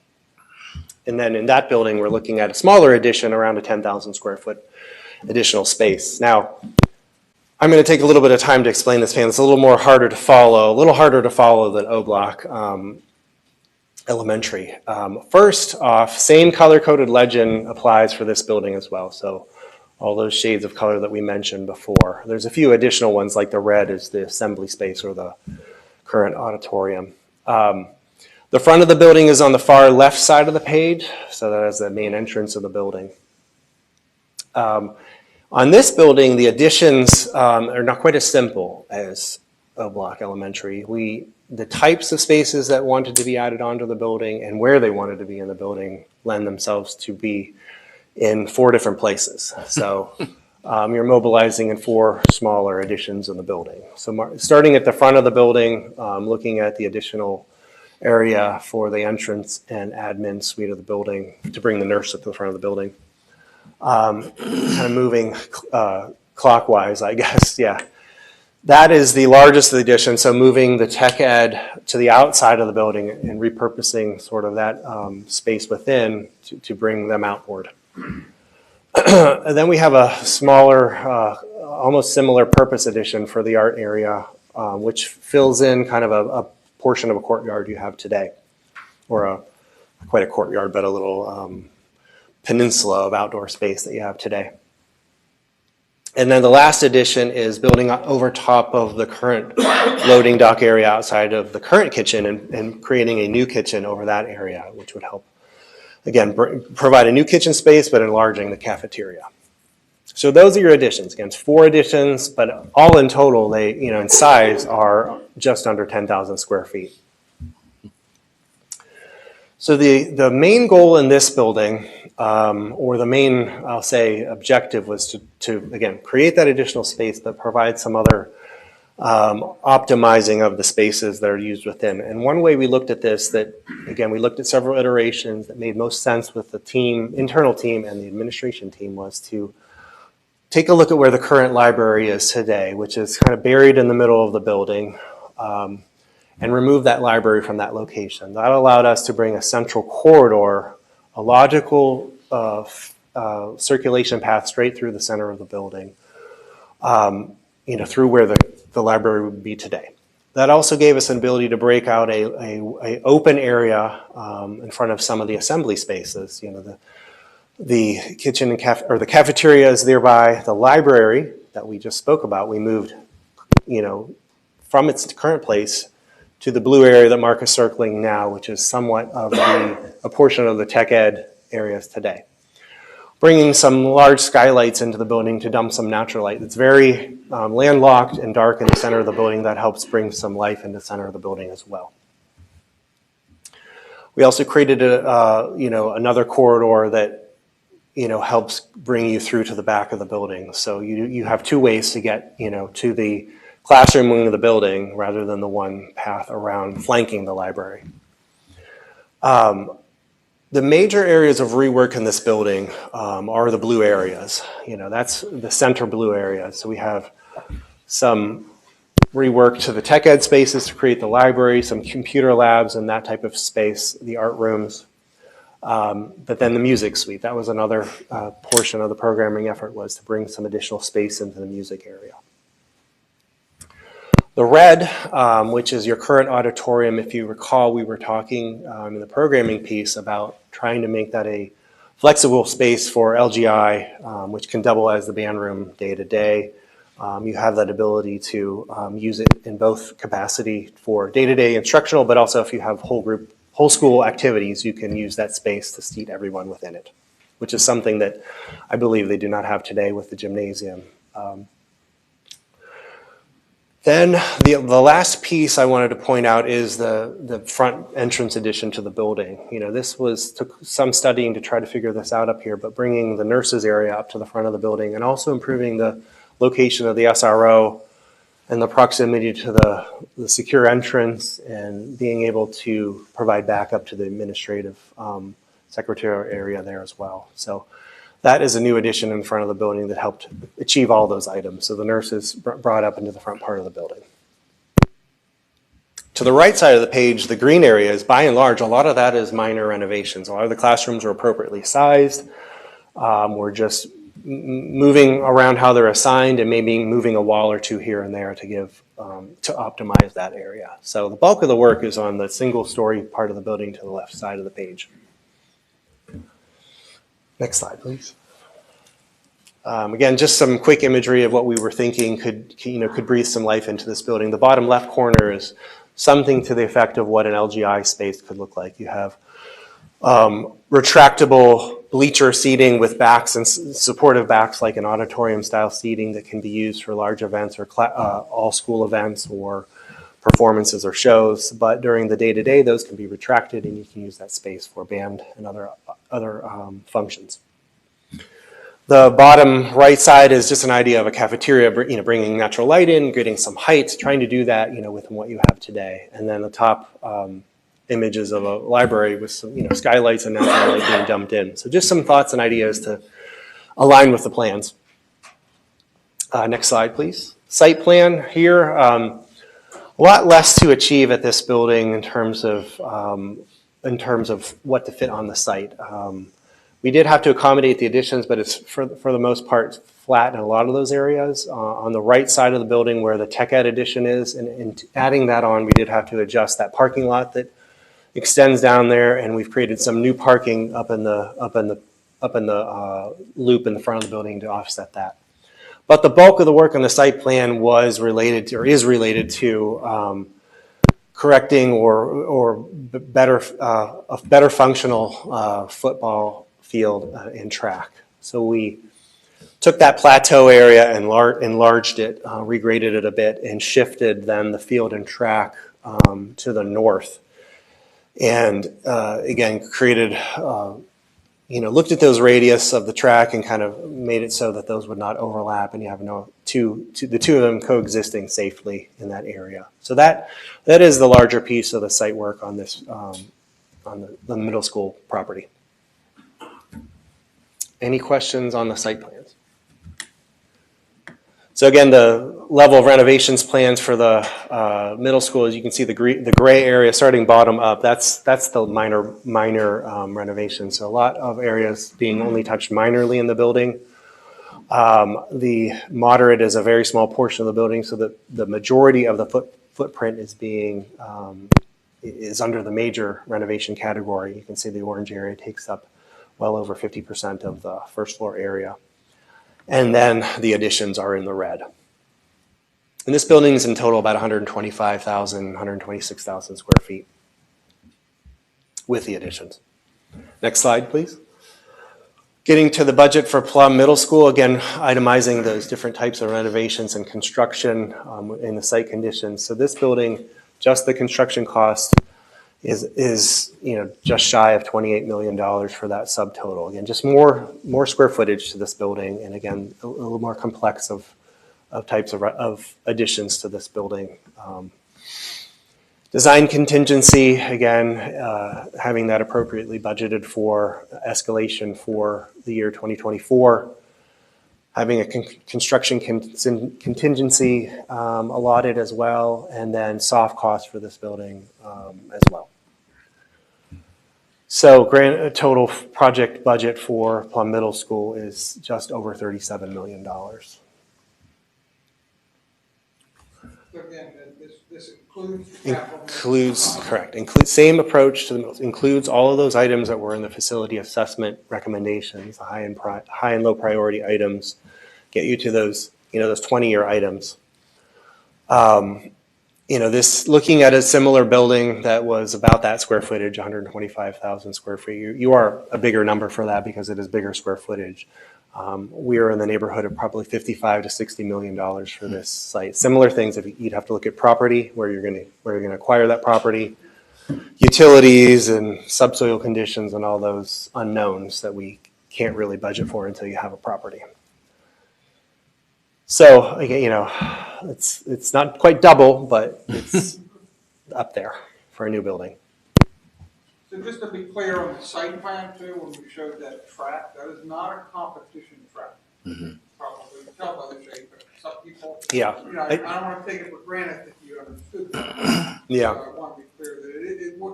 And then in that building, we're looking at a smaller addition, around a 10,000 square foot additional space. Now, I'm going to take a little bit of time to explain this plan. It's a little harder to follow than O Block. Elementary. First off, same color-coded legend applies for this building as well. So all those shades of color that we mentioned before. There's a few additional ones, like the red is the assembly space or the current auditorium. The front of the building is on the far left side of the page, so that is the main entrance of the building. On this building, the additions are not quite as simple as O Block Elementary. The types of spaces that wanted to be added onto the building and where they wanted to be in the building lend themselves to be in 4 different places. So you're mobilizing in 4 smaller additions in the building. So starting at the front of the building, looking at the additional area for the entrance and admin suite of the building to bring the nurse up to the front of the building. Kind of moving clockwise, I guess, yeah. That is the largest addition, so moving the tech ed to the outside of the building and repurposing sort of that space within to bring them outward. And then we have a smaller, almost similar purpose addition for the art area, which fills in kind of a portion of a courtyard you have today, or quite a courtyard, but a little peninsula of outdoor space that you have today. And then the last addition is building over top of the current loading dock area outside of the current kitchen and creating a new kitchen over that area, which would help, again, provide a new kitchen space, but enlarging the cafeteria. So those are your additions. Again, it's 4 additions, but all in total, they, in size, are just under 10,000 square feet. So the main goal in this building, or the main, I'll say, objective was to again, create that additional space, but provide some other optimizing of the spaces that are used within. And one way we looked at this, that, again, we looked at several iterations that made most sense with the team, internal team and the administration team, was to take a look at where the current library is today, which is kind of buried in the middle of the building, and remove that library from that location. That allowed us to bring a central corridor, a logical circulation path straight through the center of the building, through where the library would be today. That also gave us an ability to break out a open area in front of some of the assembly spaces. The kitchen and the cafeteria is nearby. The library that we just spoke about, we moved, from its current place to the blue area that Mark is circling now, which is somewhat of a portion of the tech ed areas today. Bringing some large skylights into the building to dump some natural light. It's very landlocked and dark in the center of the building. That helps bring some life into the center of the building as well. We also created another corridor that helps bring you through to the back of the building. So you have 2 ways to get to the classroom wing of the building rather than the one path around flanking the library. The major areas of rework in this building are the blue areas. That's the center blue area. So we have some rework to the tech ed spaces to create the library, some computer labs and that type of space, the art rooms. But then the music suite, that was another portion of the programming effort, was to bring some additional space into the music area. The red, which is your current auditorium, if you recall, we were talking in the programming piece about trying to make that a flexible space for LGI, which can double as the band room day to day. You have that ability to use it in both capacity for day-to-day instructional, but also if you have whole school activities, you can use that space to seat everyone within it, which is something that I believe they do not have today with the gymnasium. Then the last piece I wanted to point out is the front entrance addition to the building. This took some studying to try to figure this out up here, but bringing the nurses area up to the front of the building and also improving the location of the SRO and the proximity to the secure entrance and being able to provide backup to the administrative secretarial area there as well. So that is a new addition in front of the building that helped achieve all those items. So the nurses brought up into the front part of the building. To the right side of the page, the green areas, by and large, a lot of that is minor renovations. A lot of the classrooms are appropriately sized. We're just moving around how they're assigned and maybe moving a wall or two here and there to give, to optimize that area. So the bulk of the work is on the single-story part of the building to the left side of the page. Next slide, please. Again, just some quick imagery of what we were thinking could breathe some life into this building. The bottom left corner is something to the effect of what an LGI space could look like. You have retractable bleacher seating with backs and supportive backs like an auditorium style seating that can be used for large events or all school events or performances or shows. But during the day-to-day, those can be retracted and you can use that space for band and other functions. The bottom right side is just an idea of a cafeteria, bringing natural light in, getting some height, trying to do that, with what you have today. And then the top images of a library with some, skylights and natural light being dumped in. So just some thoughts and ideas to align with the plans. Next slide, please. Site plan here. A lot less to achieve at this building in terms of what to fit on the site. We did have to accommodate the additions, but it's for the most part flat in a lot of those areas. On the right side of the building where the tech ed addition is, and adding that on, we did have to adjust that parking lot that extends down there, and we've created some new parking up in the loop in the front of the building to offset that. But the bulk of the work on the site plan was related to, or is related to, correcting or better a better functional football field and track. So we took that plateau area and enlarged it, regraded it a bit, and shifted then the field and track to the north. And again, created, looked at those radius of the track and kind of made it so that those would not overlap, and you have the two of them coexisting safely in that area. So that is the larger piece of the site work on this on the middle school property. Any questions on the site plans? So again, the level of renovations plans for the middle school, as you can see, the gray area starting bottom up, that's the minor renovation. So a lot of areas being only touched minorly in the building. The moderate is a very small portion of the building, so the majority of the footprint is is under the major renovation category. You can see the orange area takes up well over 50% of the first floor area. And then the additions are in the red. And this building is in total about 125,000, 126,000 square feet with the additions. Next slide, please. Getting to the budget for Plum Middle School, again, itemizing those different types of renovations and construction in the site conditions. So this building, just the construction cost is just shy of $28 million for that subtotal. Again, just more square footage to this building, and again, a little more complex of types of additions to this building. Design contingency, again, having that appropriately budgeted for escalation for the year 2024. Having a construction contingency allotted as well, and then soft costs for this building as well. So total project budget for Plum Middle School is just over $37 million. So again, this includes capital. Same approach to the middle. Includes all of those items that were in the facility assessment recommendations, the high and low priority items, get you to those, those 20-year items. This looking at a similar building that was about that square footage, 125,000 square feet. You are a bigger number for that because it is bigger square footage. We are in the neighborhood of probably $55 to $60 million for this site. Similar things, if you'd have to look at property, where you're going to acquire that property, utilities and subsoil conditions and all those unknowns that we can't really budget for until you have a property. So again, it's not quite double, but it's up there for a new building. So just to be clear on the site plan too, when we showed that track, that is not a competition track. Mm-hmm. Probably you can tell by the shape, but some people, yeah. I don't want to take it for granted that you understood that. Yeah. So I want to be clear that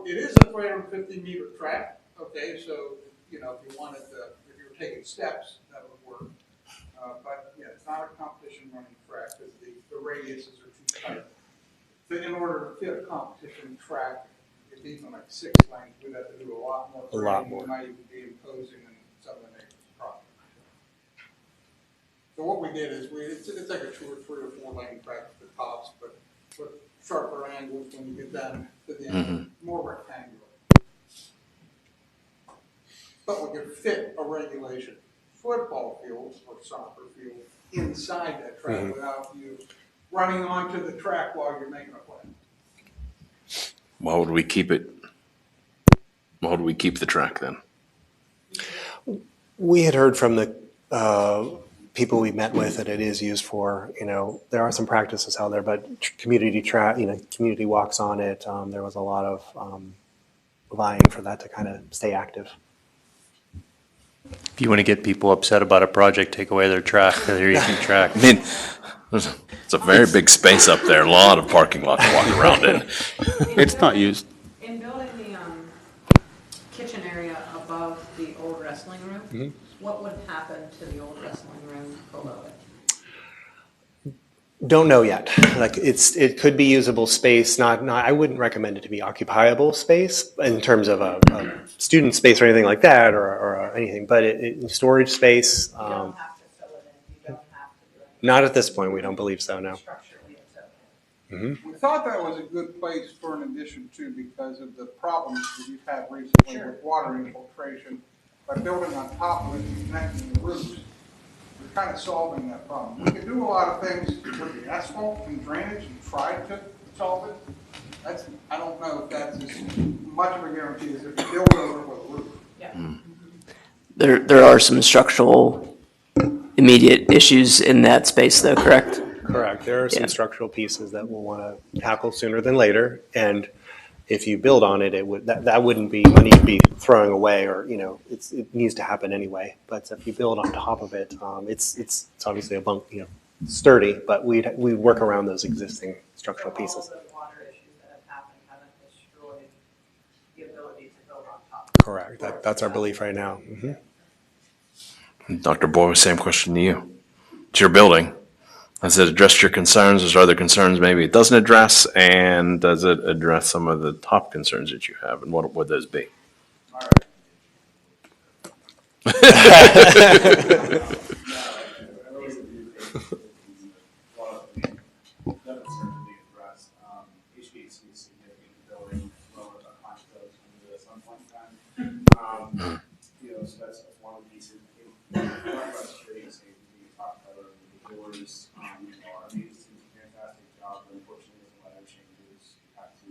it is a 350-meter track. Okay, so if you wanted to, if you were taking steps, that would work. but yeah, it's not a competition running track because the radiuses are too tight. So in order to fit a competition track, if even like 6 lanes, we'd have to do a lot more. A lot grading. more. We might even be imposing on some of the neighbors' property. So what we did is it's like a 2 or 3 or 4 lane track at the tops, but with sharper angles when you get down to the end, more rectangular. But we could fit a regulation football field or soccer field inside that track without you running onto the track while you're making a play. Why would we keep it? Why would we keep the track then? We had heard from the people we met with that it is used for, there are some practices out there, but community walks on it. There was a lot of vying for that to kind of stay active. If you want to get people upset about a project, take away their track, their easy track. I mean, it's a very big space up there, a lot of parking lot to walk around in. It's not used. In building the kitchen area above the old wrestling room, what would happen to the old wrestling room below it? Don't know yet. Like it could be usable space. Not. I wouldn't recommend it to be occupiable space in terms of a student space or anything like that, or anything. But storage space. You don't have to fill it in, you don't have to do anything. Not at this point. We don't believe so. No. Structurally, it's okay. We thought that was a good place for an addition too, because of the problems that we've had recently with water infiltration. By building on top of it and connecting the roofs, we're kind of solving that problem. We can do a lot of things with the asphalt and drainage and try to solve it. I don't know if that's as much of a guarantee as if you build over with a roof. Yeah. There are some structural immediate issues in that space though, correct? Correct. There are some Yeah. structural pieces that we'll want to tackle sooner than later, and if you build on it, that wouldn't be money to be throwing away, or it needs to happen anyway. But if you build on top of it, it's obviously a bunk, sturdy, but we'd work around those existing structural So pieces. all of the water issues that have happened haven't destroyed the ability to build on top. Correct. That's our belief right now. Dr. Boyle, same question to you. It's your building. Has it addressed your concerns? Is there other concerns maybe it doesn't address? And does it address some of the top concerns that you have? And what would those be? All right. HVAC is significant in the building, lower the high codes under the sun point time. So that's one of the pieces. We talk about security and safety, we talk about the doors. Our maintenance team does a fantastic job, but unfortunately, there's a lot of changes. You have to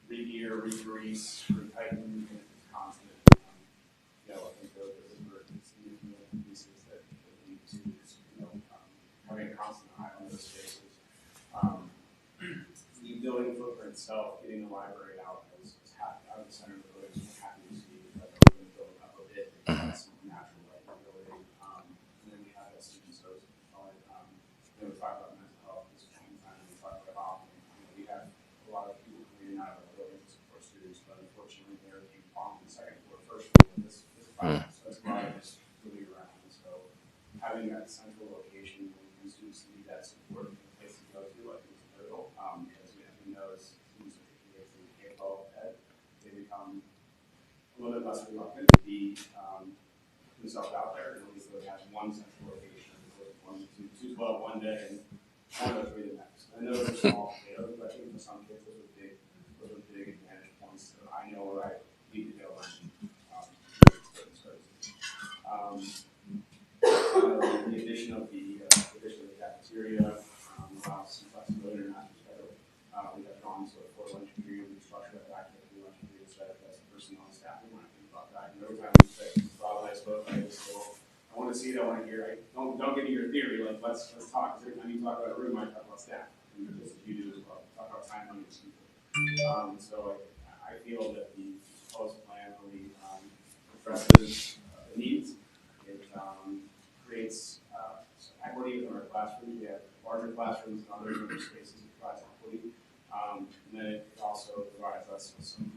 re-gear, re-grease, re-tighten, and it's constant. I think those are the significant pieces that lead to having a constant eye on those spaces. The building footprint itself, getting the library out is happy out of the center of the building, is happy to see that we're going to build up a bit. That's some natural light in the building. And then we have SCG service. We talk about mental health this point in time. We talk about we have a lot of people coming in and out of our buildings to support students, but unfortunately they're being on the second floor, first floor. This project, so that's why it's really around. So having that central location when students need that support, place to go to, I think is critical. Because we know as students are taking it to K-12 ed, they become a little bit less reluctant to be themselves out there. At least they have one central location, one to 12 one day and 1 to 3 the next. I know those are small potatoes, but I think for some kids those are big advantage points. So I know where I need to go and certain services. The addition of the cafeteria allows some flexibility in that perspective. We have gone to a 4 lunch period, we structure that back to a 3 lunch period, so that's the personnel and staffing when I think about that. And every time we say, Bob and I spoke, I just say, well, I want to see it, I want to hear it. Don't get into your theory, like let's talk. Because every time you talk about a room, I talk about staff. And that's what you do as well. Talk about time on your people. So I feel that the proposed plan really addresses the needs. It creates some equity within our classrooms. We have larger classrooms and other spaces that provides equity. And then it also provides us with some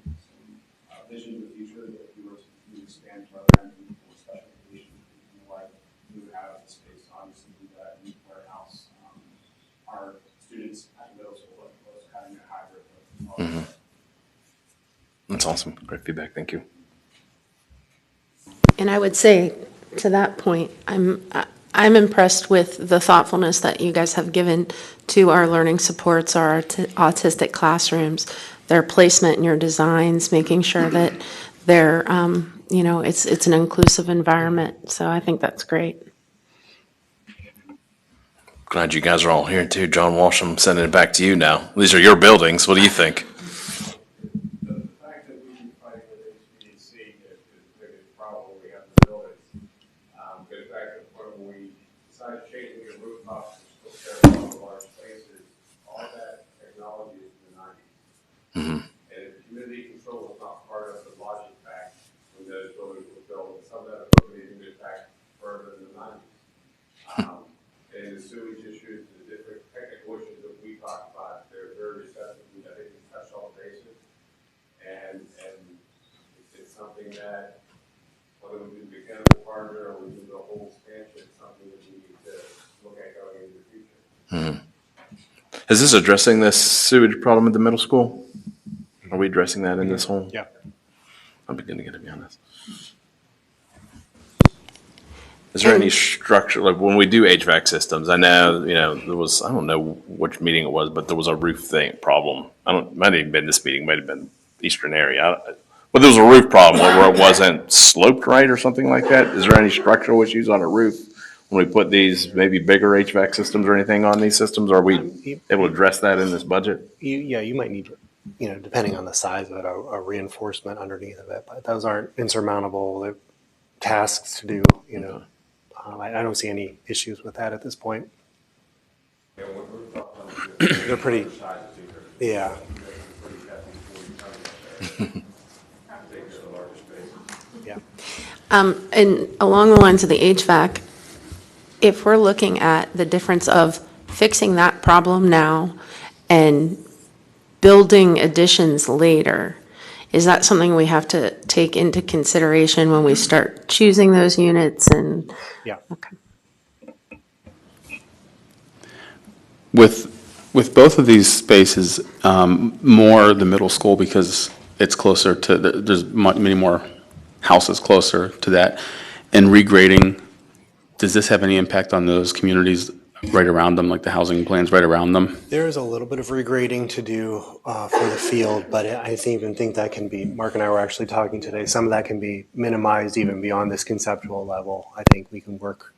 vision of the future that if we were to expand programs and special education and the like, we would have the space to our students at the middle school, was having a hybrid. That's awesome. Great feedback. Thank you. And I would say, to that point, I'm impressed with the thoughtfulness that you guys have given to our learning supports, our autistic classrooms, their placement in your designs, making sure that they're, it's an inclusive environment. So I think that's great. Glad you guys are all here too. John Walsh, I'm sending it back to you now. These are your buildings. What do you think? The fact that we can fight with HVAC is the biggest problem we have in the buildings. Goes back to the point when we decided changing the rooftops to still carry on the large spaces, all that technology is in the nineties. And if humidity control was not part of the logic back when those buildings were built, some of that equipment even goes back further than the nineties. And the sewage issues, the different technical issues that we talked about, they're very receptive. I think we touched all the bases. And it's something that, whether we do the mechanical partner or we do the whole expansion, it's something that we need to look at going into the future. Is this addressing this sewage problem at the middle school? Are we addressing that in this whole? Yeah. I'm beginning to be honest. Is there any structure, like when we do HVAC systems, I know, there was, I don't know which meeting it was, but there was a roof problem. Might have been this meeting, might have been Eastern area. But there was a roof problem where it wasn't sloped right or something like that. Is there any structural issues on a roof when we put these maybe bigger HVAC systems or anything on these systems? Are we able to address that in this budget? You might need, depending on the size of it, a reinforcement underneath of it, but those aren't insurmountable tasks to do, I don't see any issues with that at this point. They're pretty, yeah. Yeah. And along the lines of the HVAC, if we're looking at the difference of fixing that problem now and building additions later, is that something we have to take into consideration when we start choosing those units and? Yeah. Okay. With both of these spaces, more the middle school because it's closer to, there's many more houses closer to that, and regrading, does this have any impact on those communities right around them, like the housing plans right around them? There is a little bit of regrading to do for the field, but I even think that can be, Mark and I were actually talking today, some of that can be minimized even beyond this conceptual level. I think we can work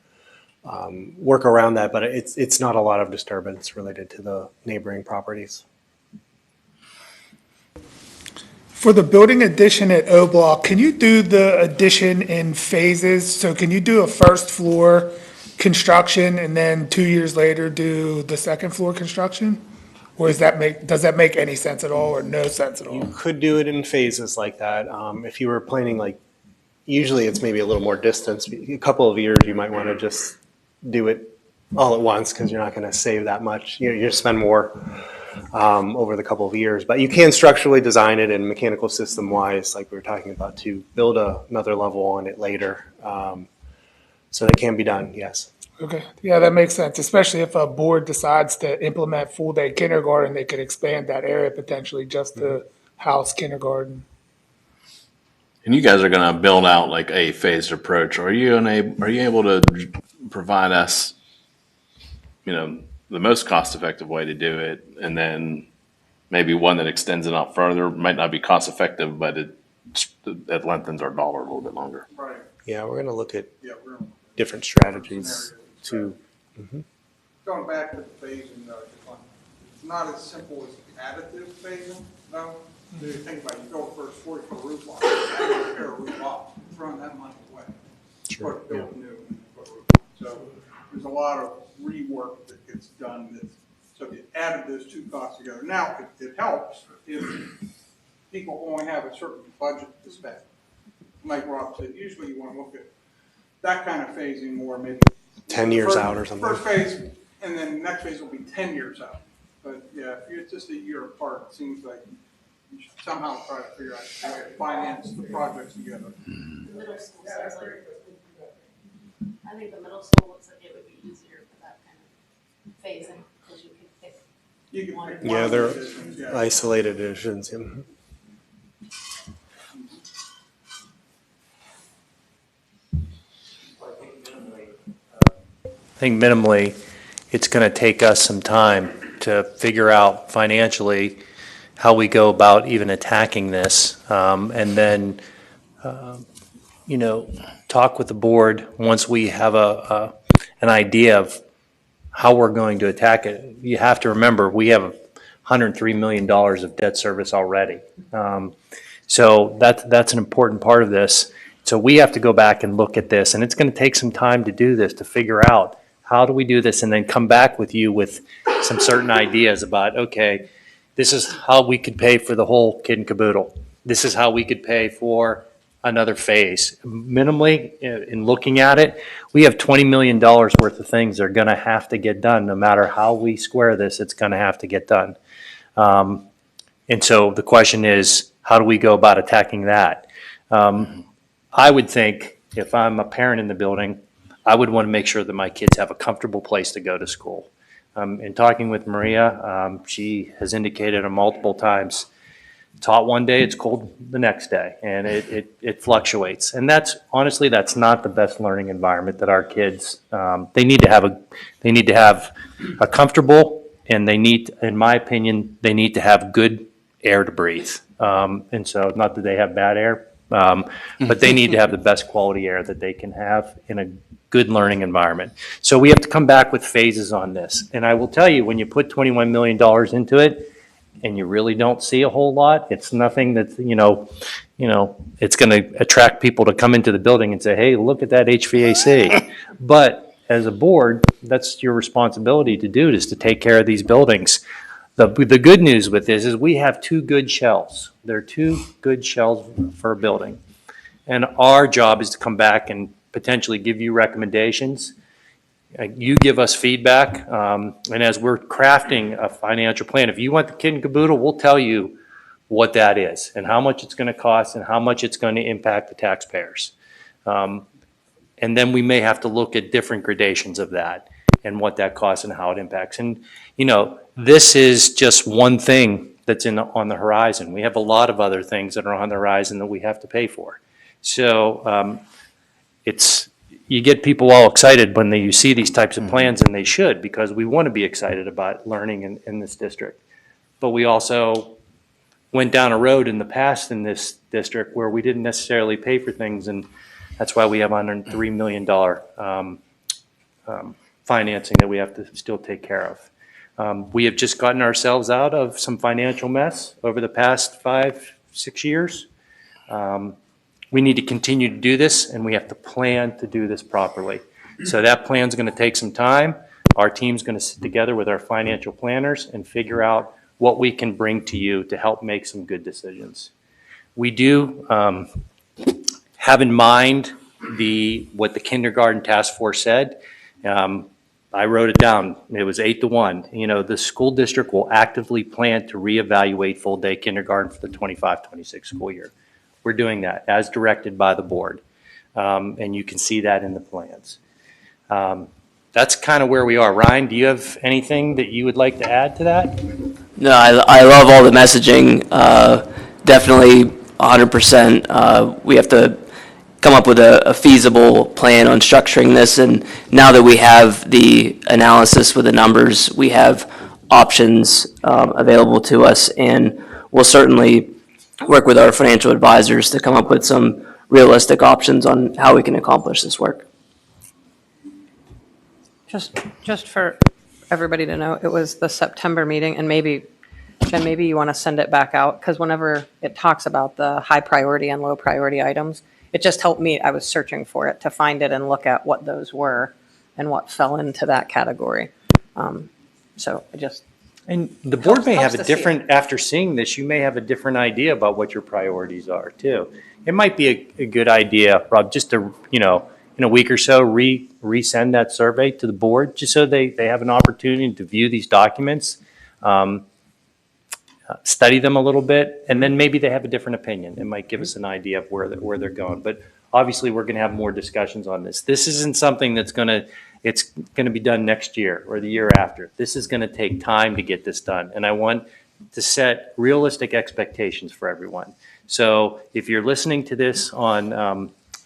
around that, but it's not a lot of disturbance related to the neighboring properties. For the building addition at O Block, can you do the addition in phases? So can you do a first floor construction and then 2 years later do the second floor construction? Or does that make any sense at all or no sense at all? You could do it in phases like that. If you were planning usually it's maybe a little more distance. A couple of years, you might want to just do it all at once because you're not going to save that much. You spend more over the couple of years, but you can structurally design it and mechanical system wise, like we were talking about, to build another level on it later. So that can be done, yes. Okay, yeah, that makes sense, especially if a board decides to implement full-day kindergarten, they could expand that area potentially just to house kindergarten. And you guys are going to build out like a phased approach. Are you able to provide us, the most cost-effective way to do it, and then maybe one that extends it out further? Might not be cost-effective, but it lengthens our dollar a little bit longer. Right. Yeah, we're going to look at Yeah, we're gonna- different strategies to. Going back to the phasing though, it's not as simple as additive phasing, though. So you think about it, you go first 40-foot roof line, you repair a roof off, throwing that money away. Sure, Put build yeah. new and put roof on. So there's a lot of rework that gets done. So if you added those two costs together, now it helps if people only have a certain budget to spend. Like Rob said, usually you want to look at that kind of phasing more, maybe 10 years out or something. First phase, and then next phase will be 10 years out. But yeah, if you're just a year apart, it seems like you should somehow try to figure out how to finance the projects together. The middle school sounds like, I think the middle school looks like it would be easier for that kind of phasing, because you could Yeah, they're isolated additions. Yeah. I think minimally, it's going to take us some time to figure out financially how we go about even attacking this. And then, talk with the board once we have an idea of how we're going to attack it. You have to remember, we have $103 million of debt service already. So that's an important part of this. So we have to go back and look at this, and it's going to take some time to do this, to figure out how do we do this, and then come back with you with some certain ideas about, okay, this is how we could pay for the whole kit and caboodle. This is how we could pay for another phase. Minimally, in looking at it, we have $20 million worth of things that are going to have to get done. No matter how we square this, it's going to have to get done. And so the question is, how do we go about attacking that? I would think if I'm a parent in the building, I would want to make sure that my kids have a comfortable place to go to school. In talking with Maria, she has indicated multiple times, it's hot one day, it's cold the next day, and it fluctuates. And that's not the best learning environment that our kids, they need to have a comfortable, and in my opinion, they need to have good air to breathe. And so, not that they have bad air, but they need to have the best quality air that they can have in a good learning environment. So we have to come back with phases on this. And I will tell you, when you put $21 million into it and you really don't see a whole lot, it's nothing that's, it's going to attract people to come into the building and say, hey, look at that HVAC. But as a board, that's your responsibility to do, is to take care of these buildings. The good news with this is we have two good shells. They're two good shells for a building. And our job is to come back and potentially give you recommendations. You give us feedback. And as we're crafting a financial plan, if you want the kit and caboodle, we'll tell you what that is and how much it's going to cost and how much it's going to impact the taxpayers. And then we may have to look at different gradations of that and what that costs and how it impacts. And, this is just one thing that's on the horizon. We have a lot of other things that are on the horizon that we have to pay for. So you get people all excited when you see these types of plans, and they should, because we want to be excited about learning in this district. But we also went down a road in the past in this district where we didn't necessarily pay for things, and that's why we have $103 million financing that we have to still take care of. We have just gotten ourselves out of some financial mess over the past 5-6 years. We need to continue to do this, and we have to plan to do this properly. So that plan's going to take some time. Our team's going to sit together with our financial planners and figure out what we can bring to you to help make some good decisions. We do have in mind what the kindergarten task force said. I wrote it down. It was 8-1. The school district will actively plan to reevaluate full-day kindergarten for the 25-26 school year. We're doing that as directed by the board, and you can see that in the plans. That's kind of where we are. Ryan, do you have anything that you would like to add to that? No, I love all the messaging. Definitely 100%. We have to come up with a feasible plan on structuring this. And now that we have the analysis with the numbers, we have options available to us. And we'll certainly work with our financial advisors to come up with some realistic options on how we can accomplish this work. Just for everybody to know, it was the September meeting, and maybe, Jen, maybe you want to send it back out, because whenever it talks about the high priority and low priority items, it just helped me. I was searching for it to find it and look at what those were and what fell into that category. So I just. And the board may have Helps a to see different, after seeing this, you may have a different idea about what your priorities are too. It might be a good idea, Rob, just to, in a week or so, resend that survey to the board, just so they have an opportunity to view these documents, study them a little bit, and then maybe they have a different opinion. It might give us an idea of where they're going. But obviously, we're going to have more discussions on this. This isn't something that's going to it's going to be done next year or the year after. This is going to take time to get this done. And I want to set realistic expectations for everyone. So if you're listening to this on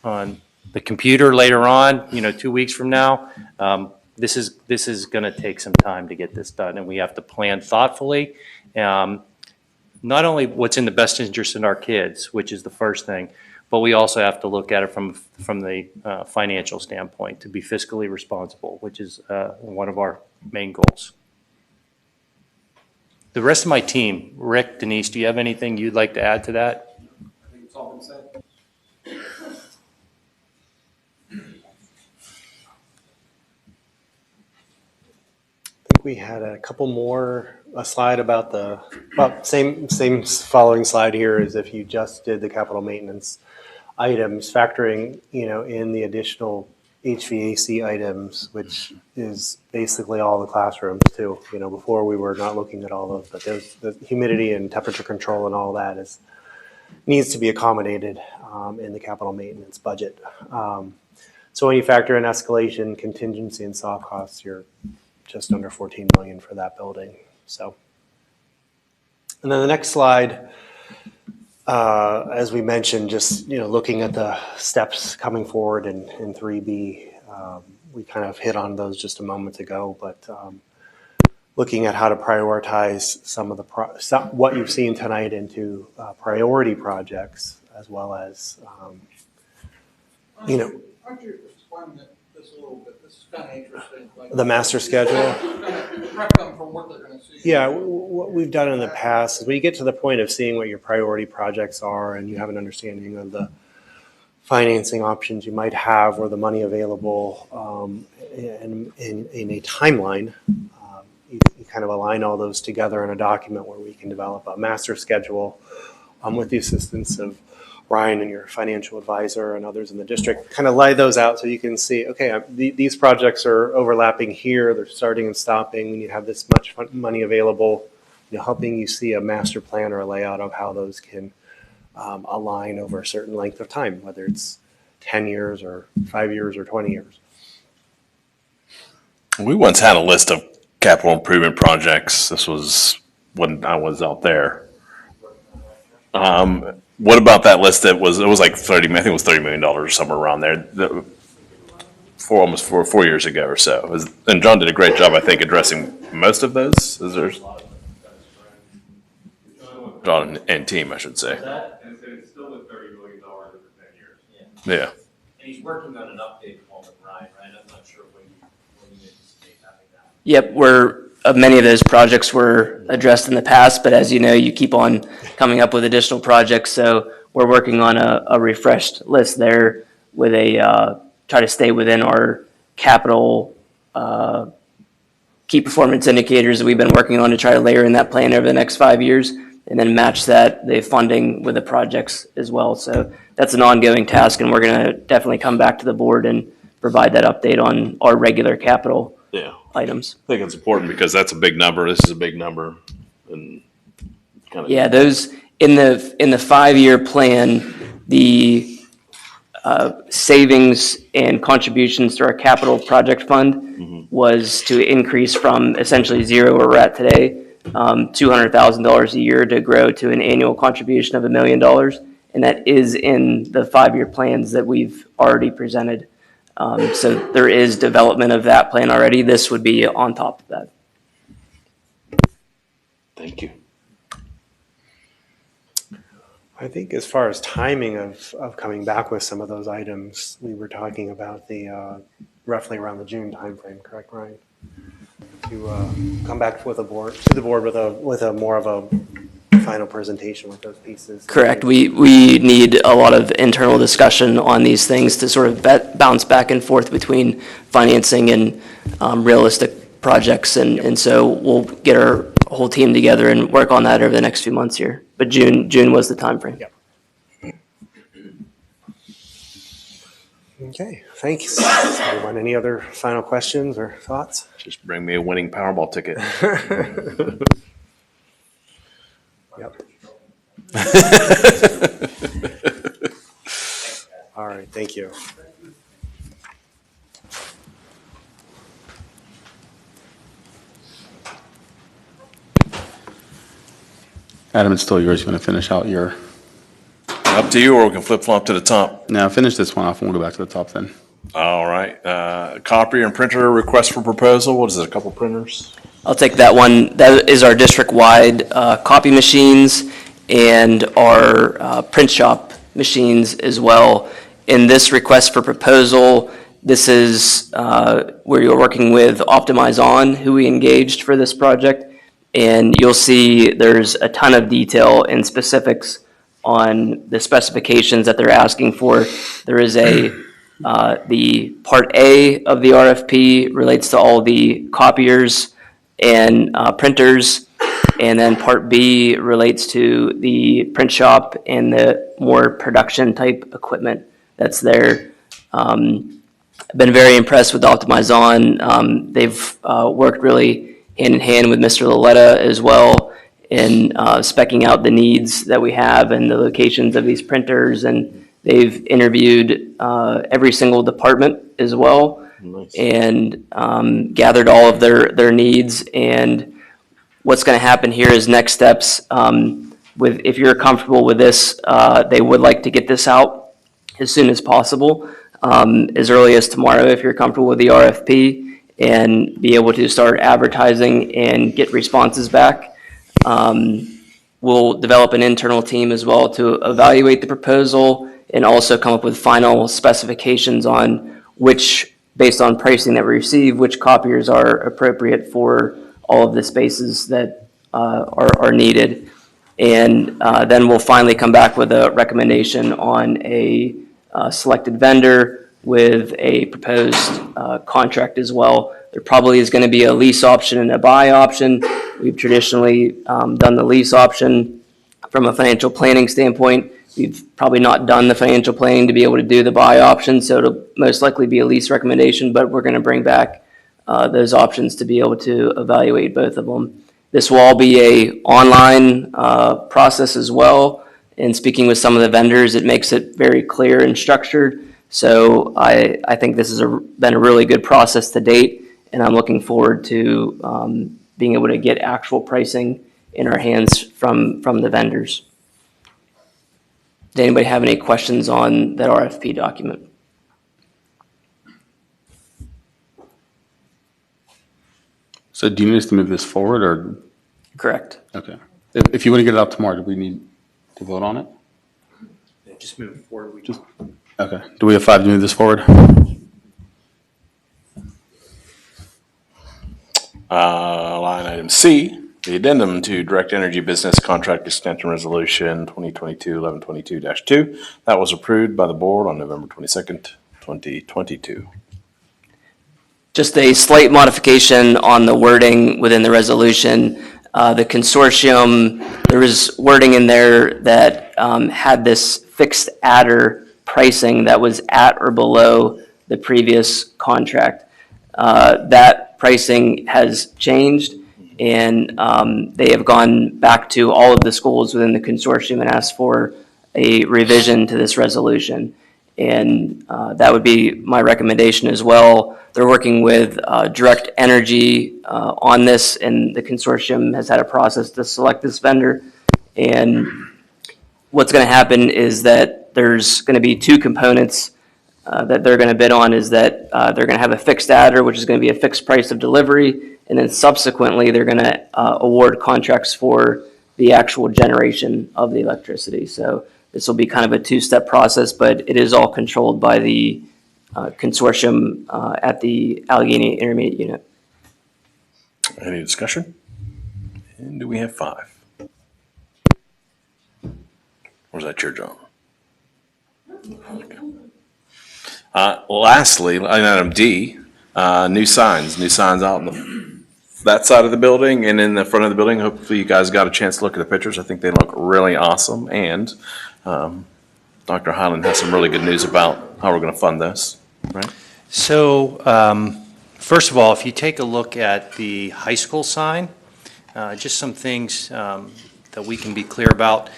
the computer later on, 2 weeks from now, this is going to take some time to get this done, and we have to plan thoughtfully. Not only what's in the best interest in our kids, which is the first thing, but we also have to look at it from the financial standpoint to be fiscally responsible, which is one of our main goals. The rest of my team, Rick, Denise, do you have anything you'd like to add to that? I think it's all been said. I think we had a couple more, a slide about same following slide here as if you just did the capital maintenance items, factoring, in the additional HVAC items, which is basically all the classrooms too. Before we were not looking at all those, but there's the humidity and temperature control and all that needs to be accommodated in the capital maintenance budget. So when you factor in escalation, contingency, and soft costs, you're just under 14 million for that building. So, and then the next slide, as we mentioned, just looking at the steps coming forward in 3B, we kind of hit on those just a moment ago, but looking at how to prioritize some of what you've seen tonight into priority projects, as well as Why don't you explain this a little bit? This is kind of interesting. the master schedule. Prep them for what they're going to see. Yeah, what we've done in the past is when you get to the point of seeing what your priority projects are and you have an understanding of the financing options you might have or the money available in a timeline, you kind of align all those together in a document where we can develop a master schedule with the assistance of Ryan and your financial advisor and others in the district, kind of lay those out so you can see, okay, these projects are overlapping here, they're starting and stopping, when you have this much money available, helping you see a master plan or a layout of how those can align over a certain length of time, whether it's 10 years or 5 years or 20 years. We once had a list of capital improvement projects. This was when I was out there. What about that list? It was like 30. I think it was $30 million or somewhere around there. Almost 4 years ago or so. And John did a great job, I think, addressing most of those. Is there? John and team, I should say. And it's still at $30 million over 10 years. Yeah. And he's working on an updated one with Ryan, right? I'm not sure when you anticipate having that. Yep, many of those projects were addressed in the past, but as you know, you keep on coming up with additional projects. So we're working on a refreshed list there with try to stay within our capital key performance indicators that we've been working on to try to layer in that plan over the next 5 years, and then match the funding with the projects as well. So that's an ongoing task, and we're going to definitely come back to the board and provide that update on our regular capital items. I think it's important because that's a big number. This is a big number, and kind of. Yeah, those in the 5-year plan, the savings and contributions to our capital project fund was to increase from essentially zero where we're at today, $200,000 a year to grow to an annual contribution of $1 million. And that is in the 5-year plans that we've already presented. So there is development of that plan already. This would be on top of that. Thank you. I think as far as timing of coming back with some of those items, we were talking about the roughly around the June timeframe, correct, Ryan? To come back with the board with a more of a final presentation with those pieces. Correct. We need a lot of internal discussion on these things to sort of bounce back and forth between financing and realistic projects. And so we'll get our whole team together and work on that over the next few months here. But June was the time frame. Yep. Okay, thanks. Everyone, any other final questions or thoughts? Just bring me a winning Powerball ticket. Yep. All right, thank you. Adam, it's still yours. You want to finish out your, Up to you, or we can flip-flop to the top. now finish this one off and we'll go back to the top then. All right. Copier and printer request for proposal. What is it, a couple printers? I'll take that one. That is our district-wide copy machines and our print shop machines as well. In this request for proposal, this is where you're working with Optimize On, who we engaged for this project. And you'll see there's a ton of detail and specifics on the specifications that they're asking for. There is the Part A of the RFP relates to all the copiers and printers, and then Part B relates to the print shop and the more production type equipment that's there. I've been very impressed with Optimize On. They've worked really hand in hand with Mr. Loletta as well in speccing out the needs that we have and the locations of these printers, and they've interviewed every single department as well. Nice. And gathered all of their needs. And what's going to happen here is next steps. If you're comfortable with this, they would like to get this out as soon as possible, as early as tomorrow if you're comfortable with the RFP, and be able to start advertising and get responses back. We'll develop an internal team as well to evaluate the proposal and also come up with final specifications on which, based on pricing that we receive, which copiers are appropriate for all of the spaces that are needed. And then we'll finally come back with a recommendation on a selected vendor with a proposed contract as well. There probably is going to be a lease option and a buy option. We've traditionally done the lease option. From a financial planning standpoint, we've probably not done the financial planning to be able to do the buy option, so it'll most likely be a lease recommendation, but we're going to bring back those options to be able to evaluate both of them. This will all be a online process as well, and speaking with some of the vendors, it makes it very clear and structured. So I think this has been a really good process to date, and I'm looking forward to being able to get actual pricing in our hands from the vendors. Does anybody have any questions on that RFP document? So do you need us to move this forward or? Correct. Okay. If you want to get it out tomorrow, do we need to vote on it? Just move it forward. Okay. Do we have 5 to move this forward? Line item C, the addendum to Direct Energy Business Contract Extension Resolution 2022-1122-2. That was approved by the board on November 22nd, 2022. Just a slight modification on the wording within the resolution. The consortium, there was wording in there that had this fixed adder pricing that was at or below the previous contract. That pricing has changed, and they have gone back to all of the schools within the consortium and asked for a revision to this resolution. And that would be my recommendation as well. They're working with Direct Energy on this, and the consortium has had a process to select this vendor. And what's going to happen is that there's going to be 2 components that they're going to bid on. Is that they're going to have a fixed adder, which is going to be a fixed price of delivery, and then subsequently they're going to award contracts for the actual generation of the electricity. So this will be kind of a 2-step process, but it is all controlled by the consortium at the Allegheny Intermediate Unit. Any discussion? And do we have 5? Or is that your job? Lastly, line item D, new signs out in that side of the building and in the front of the building. Hopefully you guys got a chance to look at the pictures. I think they look really awesome. And Dr. Highland has some really good news about how we're going to fund this, right? So, first of all, if you take a look at the high school sign, just some things that we can be clear about.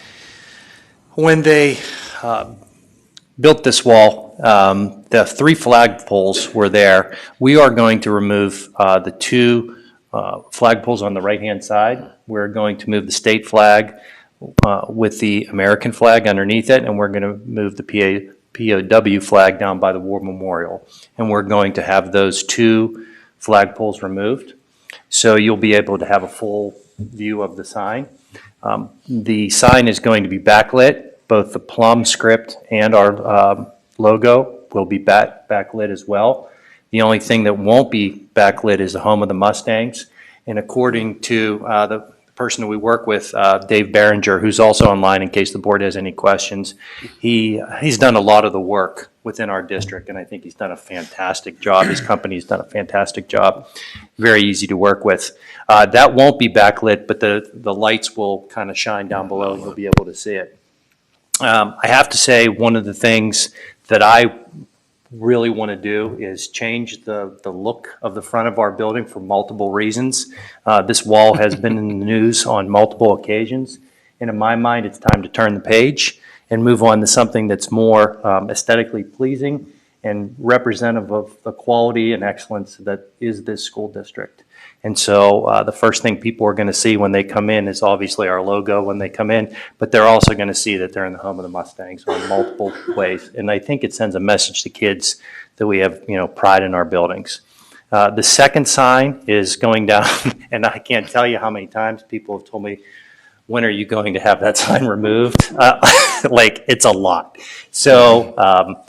When they built this wall, the 3 flagpoles were there. We are going to remove the 2 flagpoles on the right-hand side. We're going to move the state flag. with the American flag underneath it, and we're going to move the POW flag down by the War Memorial. And we're going to have those two flagpoles removed. So you'll be able to have a full view of the sign. The sign is going to be backlit. Both the Plum script and our logo will be backlit as well. The only thing that won't be backlit is the home of the Mustangs. And according to the person that we work with, Dave Behringer, who's also online in case the board has any questions, he's done a lot of the work within our district, and I think he's done a fantastic job. His company's done a fantastic job. Very easy to work with. That won't be backlit, but the lights will kind of shine down below, and you'll be able to see it. I have to say, one of the things that I really want to do is change the look of the front of our building for multiple reasons. This wall has been in the news on multiple occasions, and in my mind, it's time to turn the page and move on to something that's more aesthetically pleasing and representative of the quality and excellence that is this school district. And so the first thing people are going to see when they come in is obviously our logo when they come in, but they're also going to see that they're in the home of the Mustangs in multiple ways. And I think it sends a message to kids that we have, pride in our buildings. The second sign is going down, and I can't tell you how many times people have told me, when are you going to have that sign removed? Like, it's a lot. So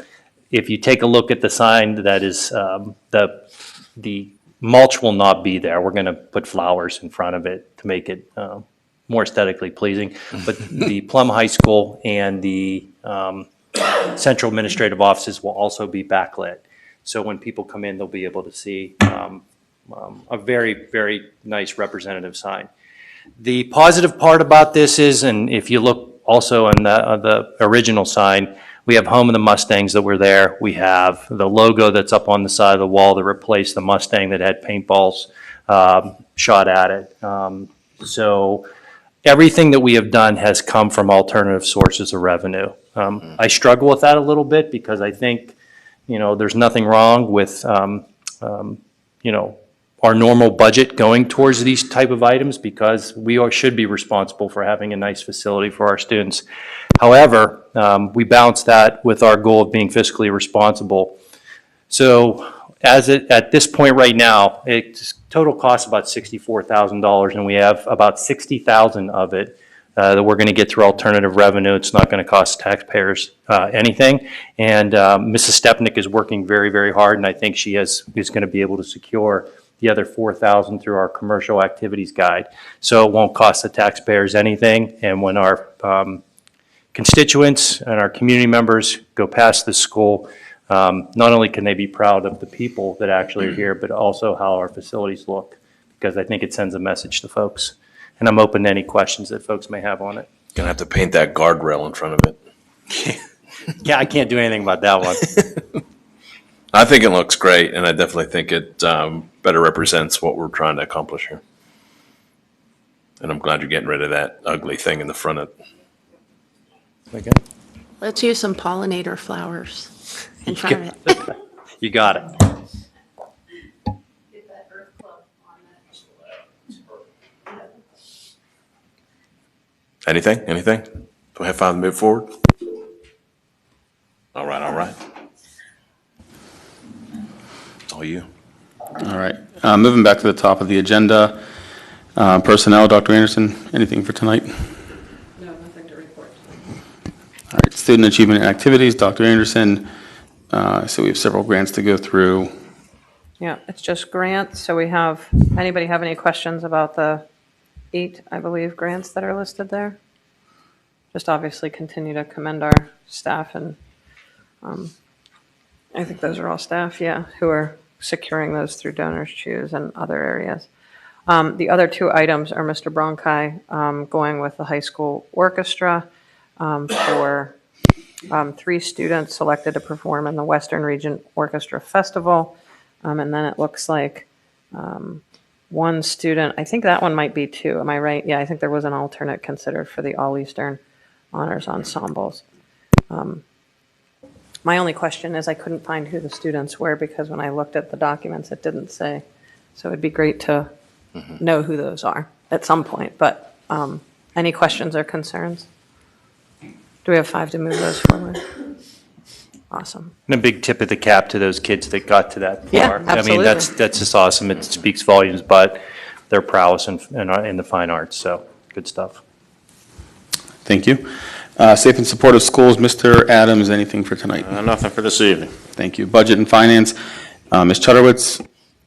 if you take a look at the sign, that is the mulch will not be there. We're going to put flowers in front of it to make it more aesthetically pleasing. But the Plum High School and the central administrative offices will also be backlit. So when people come in, they'll be able to see a very, very nice representative sign. The positive part about this is, and if you look also on the original sign, we have Home of the Mustangs that were there. We have the logo that's up on the side of the wall that replaced the Mustang that had paintballs shot at it. So everything that we have done has come from alternative sources of revenue. I struggle with that a little bit because I think, there's nothing wrong with, our normal budget going towards these type of items because we should be responsible for having a nice facility for our students. However, we balance that with our goal of being fiscally responsible. So at this point right now, its total costs about $64,000, and we have about $60,000 of it that we're going to get through alternative revenue. It's not going to cost taxpayers anything. And Mrs. Stepnick is working very, very hard, and I think she is going to be able to secure the other $4,000 through our commercial activities guide. So it won't cost the taxpayers anything. And when our constituents and our community members go past this school, not only can they be proud of the people that actually are here, but also how our facilities look, because I think it sends a message to folks. And I'm open to any questions that folks may have on it. Gonna have to paint that guardrail in front of it. Yeah, I can't do anything about that one. I think it looks great, and I definitely think it better represents what we're trying to accomplish here. And I'm glad you're getting rid of that ugly thing in the front of it. Okay. Let's use some pollinator flowers in front of it. You got it. Get that earth club on that. Anything? Do we have time to move forward? All right. It's all you. All right. Moving back to the top of the agenda, personnel, Dr. Anderson, anything for tonight? No, nothing to report. All right, student achievement and activities, Dr. Anderson. So we have several grants to go through. Yeah, it's just grants. So anybody have any questions about the 8, I believe, grants that are listed there? Just obviously continue to commend our staff, and I think those are all staff, who are securing those through Donors Choose and other areas. The other 2 items are Mr. Bronchi going with the high school orchestra for 3 students selected to perform in the Western Region Orchestra Festival. And then it looks like 1 student, I think that one might be 2, am I right? Yeah, I think there was an alternate considered for the All Eastern Honors Ensembles. My only question is I couldn't find who the students were because when I looked at the documents, it didn't say. So it'd be great to know who those are at some point. But Any questions or concerns? Do we have 5 to move those forward? Awesome. And a big tip of the cap to those kids that got to that Yeah, far. I mean, absolutely. that's just awesome. It speaks volumes, but their prowess in the fine arts, so good stuff. Thank you. Safe and supportive schools, Mr. Adams, anything for tonight? Nothing for this evening. Thank you. Budget and finance, Ms. Chudowitz,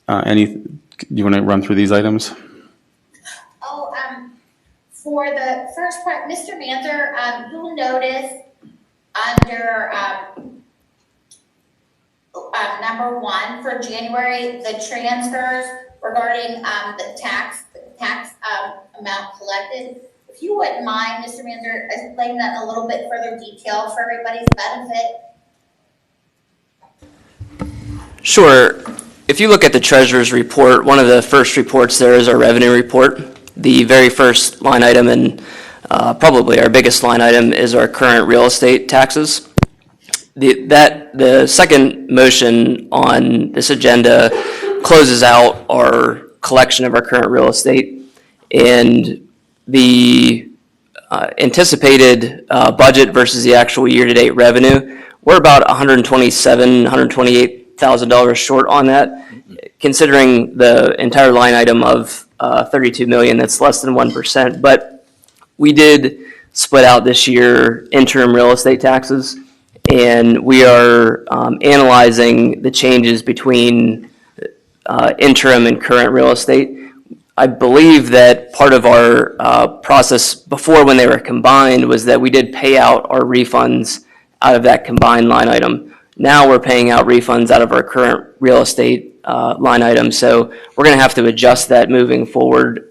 do you want to run through these items? Oh, for the first part, Mr. Manzer, you'll notice under, number 1 for January, the transfers regarding, the tax amount collected. If you wouldn't mind, Mr. Manzer, explaining that in a little bit further detail for everybody's benefit. Sure. If you look at the treasurer's report, one of the first reports there is our revenue report. The very first line item and probably our biggest line item is our current real estate taxes. The second motion on this agenda closes out our collection of our current real estate, and the anticipated budget versus the actual year-to-date revenue, we're about $128,000 short on that. Considering the entire line item of $32 million, that's less than 1%. But we did split out this year interim real estate taxes, and we are analyzing the changes between interim and current real estate. I believe that part of our process before, when they were combined, was that we did pay out our refunds out of that combined line item. Now we're paying out refunds out of our current real estate line item. So we're going to have to adjust that moving forward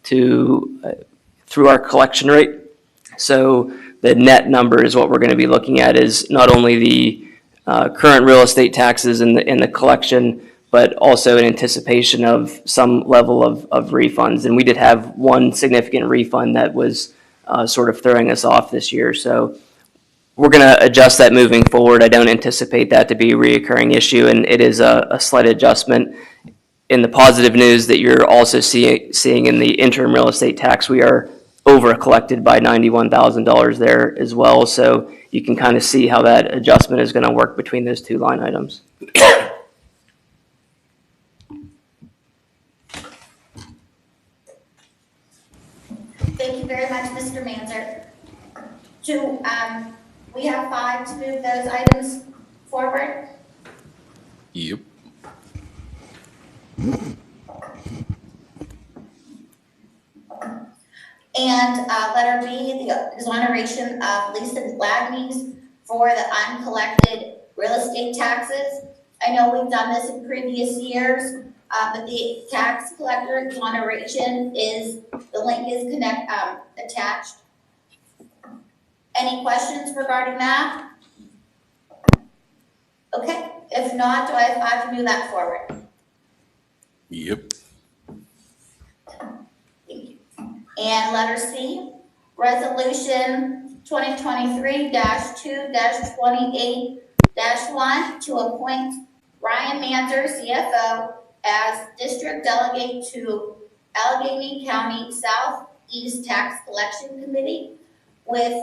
through our collection rate. So the net number is what we're going to be looking at, is not only the current real estate taxes in the collection, but also in anticipation of some level of refunds. And we did have one significant refund that was sort of throwing us off this year. So we're going to adjust that moving forward. I don't anticipate that to be a reoccurring issue, and it is a slight adjustment. In the positive news that you're also seeing in the interim real estate tax, we are over collected by $91,000 there as well. So you can kind of see how that adjustment is going to work between those two line items. Thank you very much, Mr. Manzer. We have 5 to move those items forward. Yep. And letter B, the exoneration of Lisa Lagny's for the uncollected real estate taxes. I know we've done this in previous years, but the tax collector exoneration is, the link is attached. Any questions regarding that? Okay, if not, do I have 5 to move that forward? Yep. And letter C, resolution 2023-2-28-1 to appoint Ryan Manzer, CFO, as district delegate to Allegheny County Southeast Tax Collection Committee, with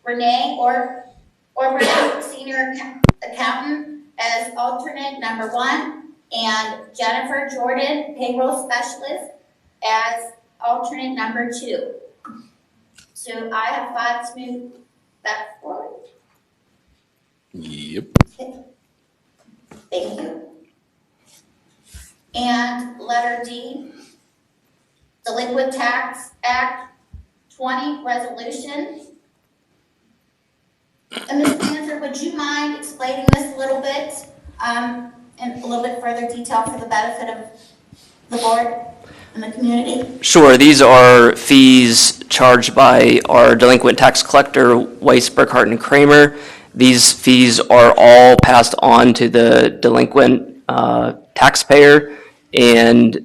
Renee or Renee, senior accountant, as alternate number 1, and Jennifer Jordan, payroll specialist, as alternate number 2. So I have 5 to move that forward. Yep. Thank you. And letter D, Delinquent Tax Act 20 resolution. And Ms. Manzer, would you mind explaining this a little bit, in a little bit further detail for the benefit of the board and the community? Sure. These are fees charged by our delinquent tax collector, Weiss, Burkhart, and Kramer. These fees are all passed on to the delinquent taxpayer, and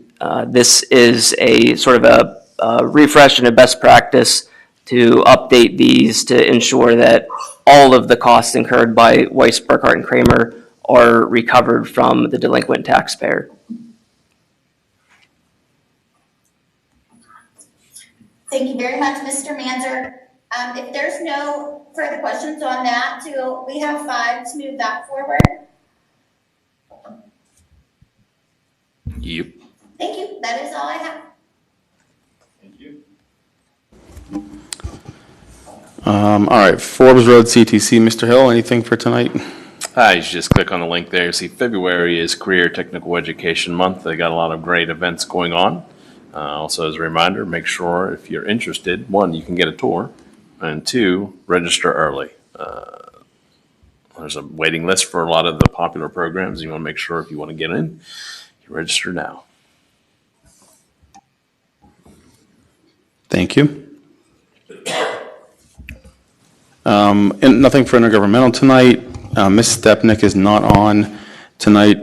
this is a sort of a refresh and a best practice to update these to ensure that all of the costs incurred by Weiss, Burkhart, and Kramer are recovered from the delinquent taxpayer. Thank you very much, Mr. Manzer. If there's no further questions on that, we have 5 to move that forward. Yep. Thank you. That is all I have. Thank you. All right, Forbes Road CTC, Mr. Hill, anything for tonight? Hi, you should just click on the link there. See, February is Career Technical Education Month. They got a lot of great events going on. Also, as a reminder, make sure if you're interested, 1, you can get a tour, and 2, register early. There's a waiting list for a lot of the popular programs. You want to make sure if you want to get in, you register now. Thank you. And nothing for intergovernmental tonight. Ms. Stepnick is not on tonight.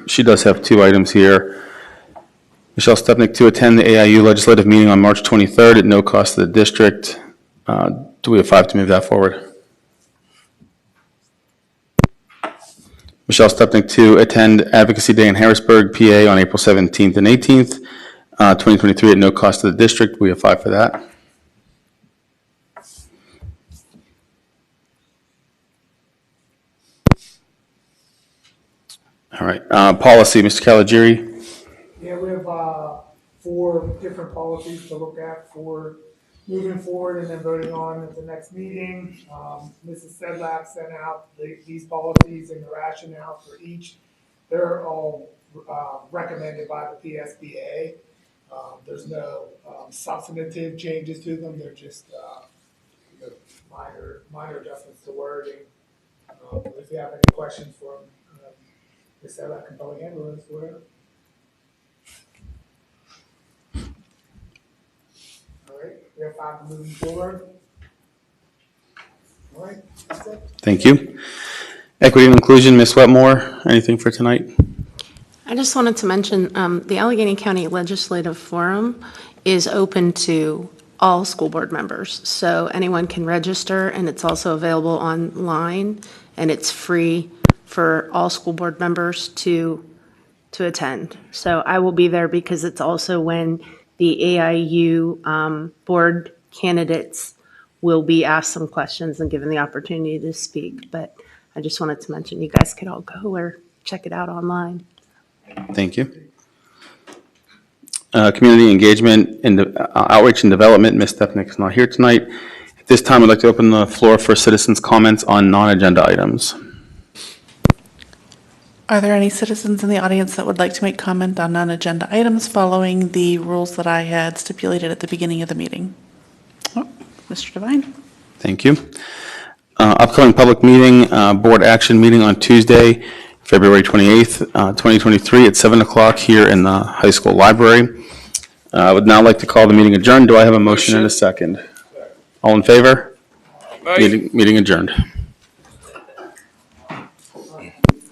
She does have 2 items here. Michelle Stepnick to attend the AIU legislative meeting on March 23rd at no cost to the district. Do we have 5 to move that forward? Michelle Stepnick to attend Advocacy Day in Harrisburg, PA on April 17th and 18th, 2023 at no cost to the district. We have 5 for that. All right, policy, Mr. Caligiuri. Yeah, we have 4 different policies to look at for moving forward and then voting on at the next meeting. Mrs. Sedlak sent out these policies and the rationale for each. They're all recommended by the PSBA. There's no substantive changes to them. They're just minor adjustments to wording. If you have any questions for them, Ms. Sedlak can probably handle this, whatever. All right, we have 5 moving forward. All right, that's it. Thank you. Equity and inclusion, Ms. Wetmore, anything for tonight? I just wanted to mention, the Allegheny County Legislative Forum is open to all school board members. So anyone can register, and it's also available online, and it's free for all school board members to attend. So I will be there because it's also when the AIU board candidates will be asked some questions and given the opportunity to speak. But I just wanted to mention you guys could all go or check it out online. Thank you. Community engagement and outreach and development, Ms. Stepnick is not here tonight. At this time, I'd like to open the floor for citizens' comments on non-agenda items. Are there any citizens in the audience that would like to make comment on non-agenda items following the rules that I had stipulated at the beginning of the meeting? Oh, Mr. Devine. Thank you. Upcoming public meeting, board action meeting on Tuesday, February 28th, 2023 at 7 o'clock here in the high school library. I would now like to call the meeting adjourned. Do I have a motion and a second? All in favor? Meeting adjourned.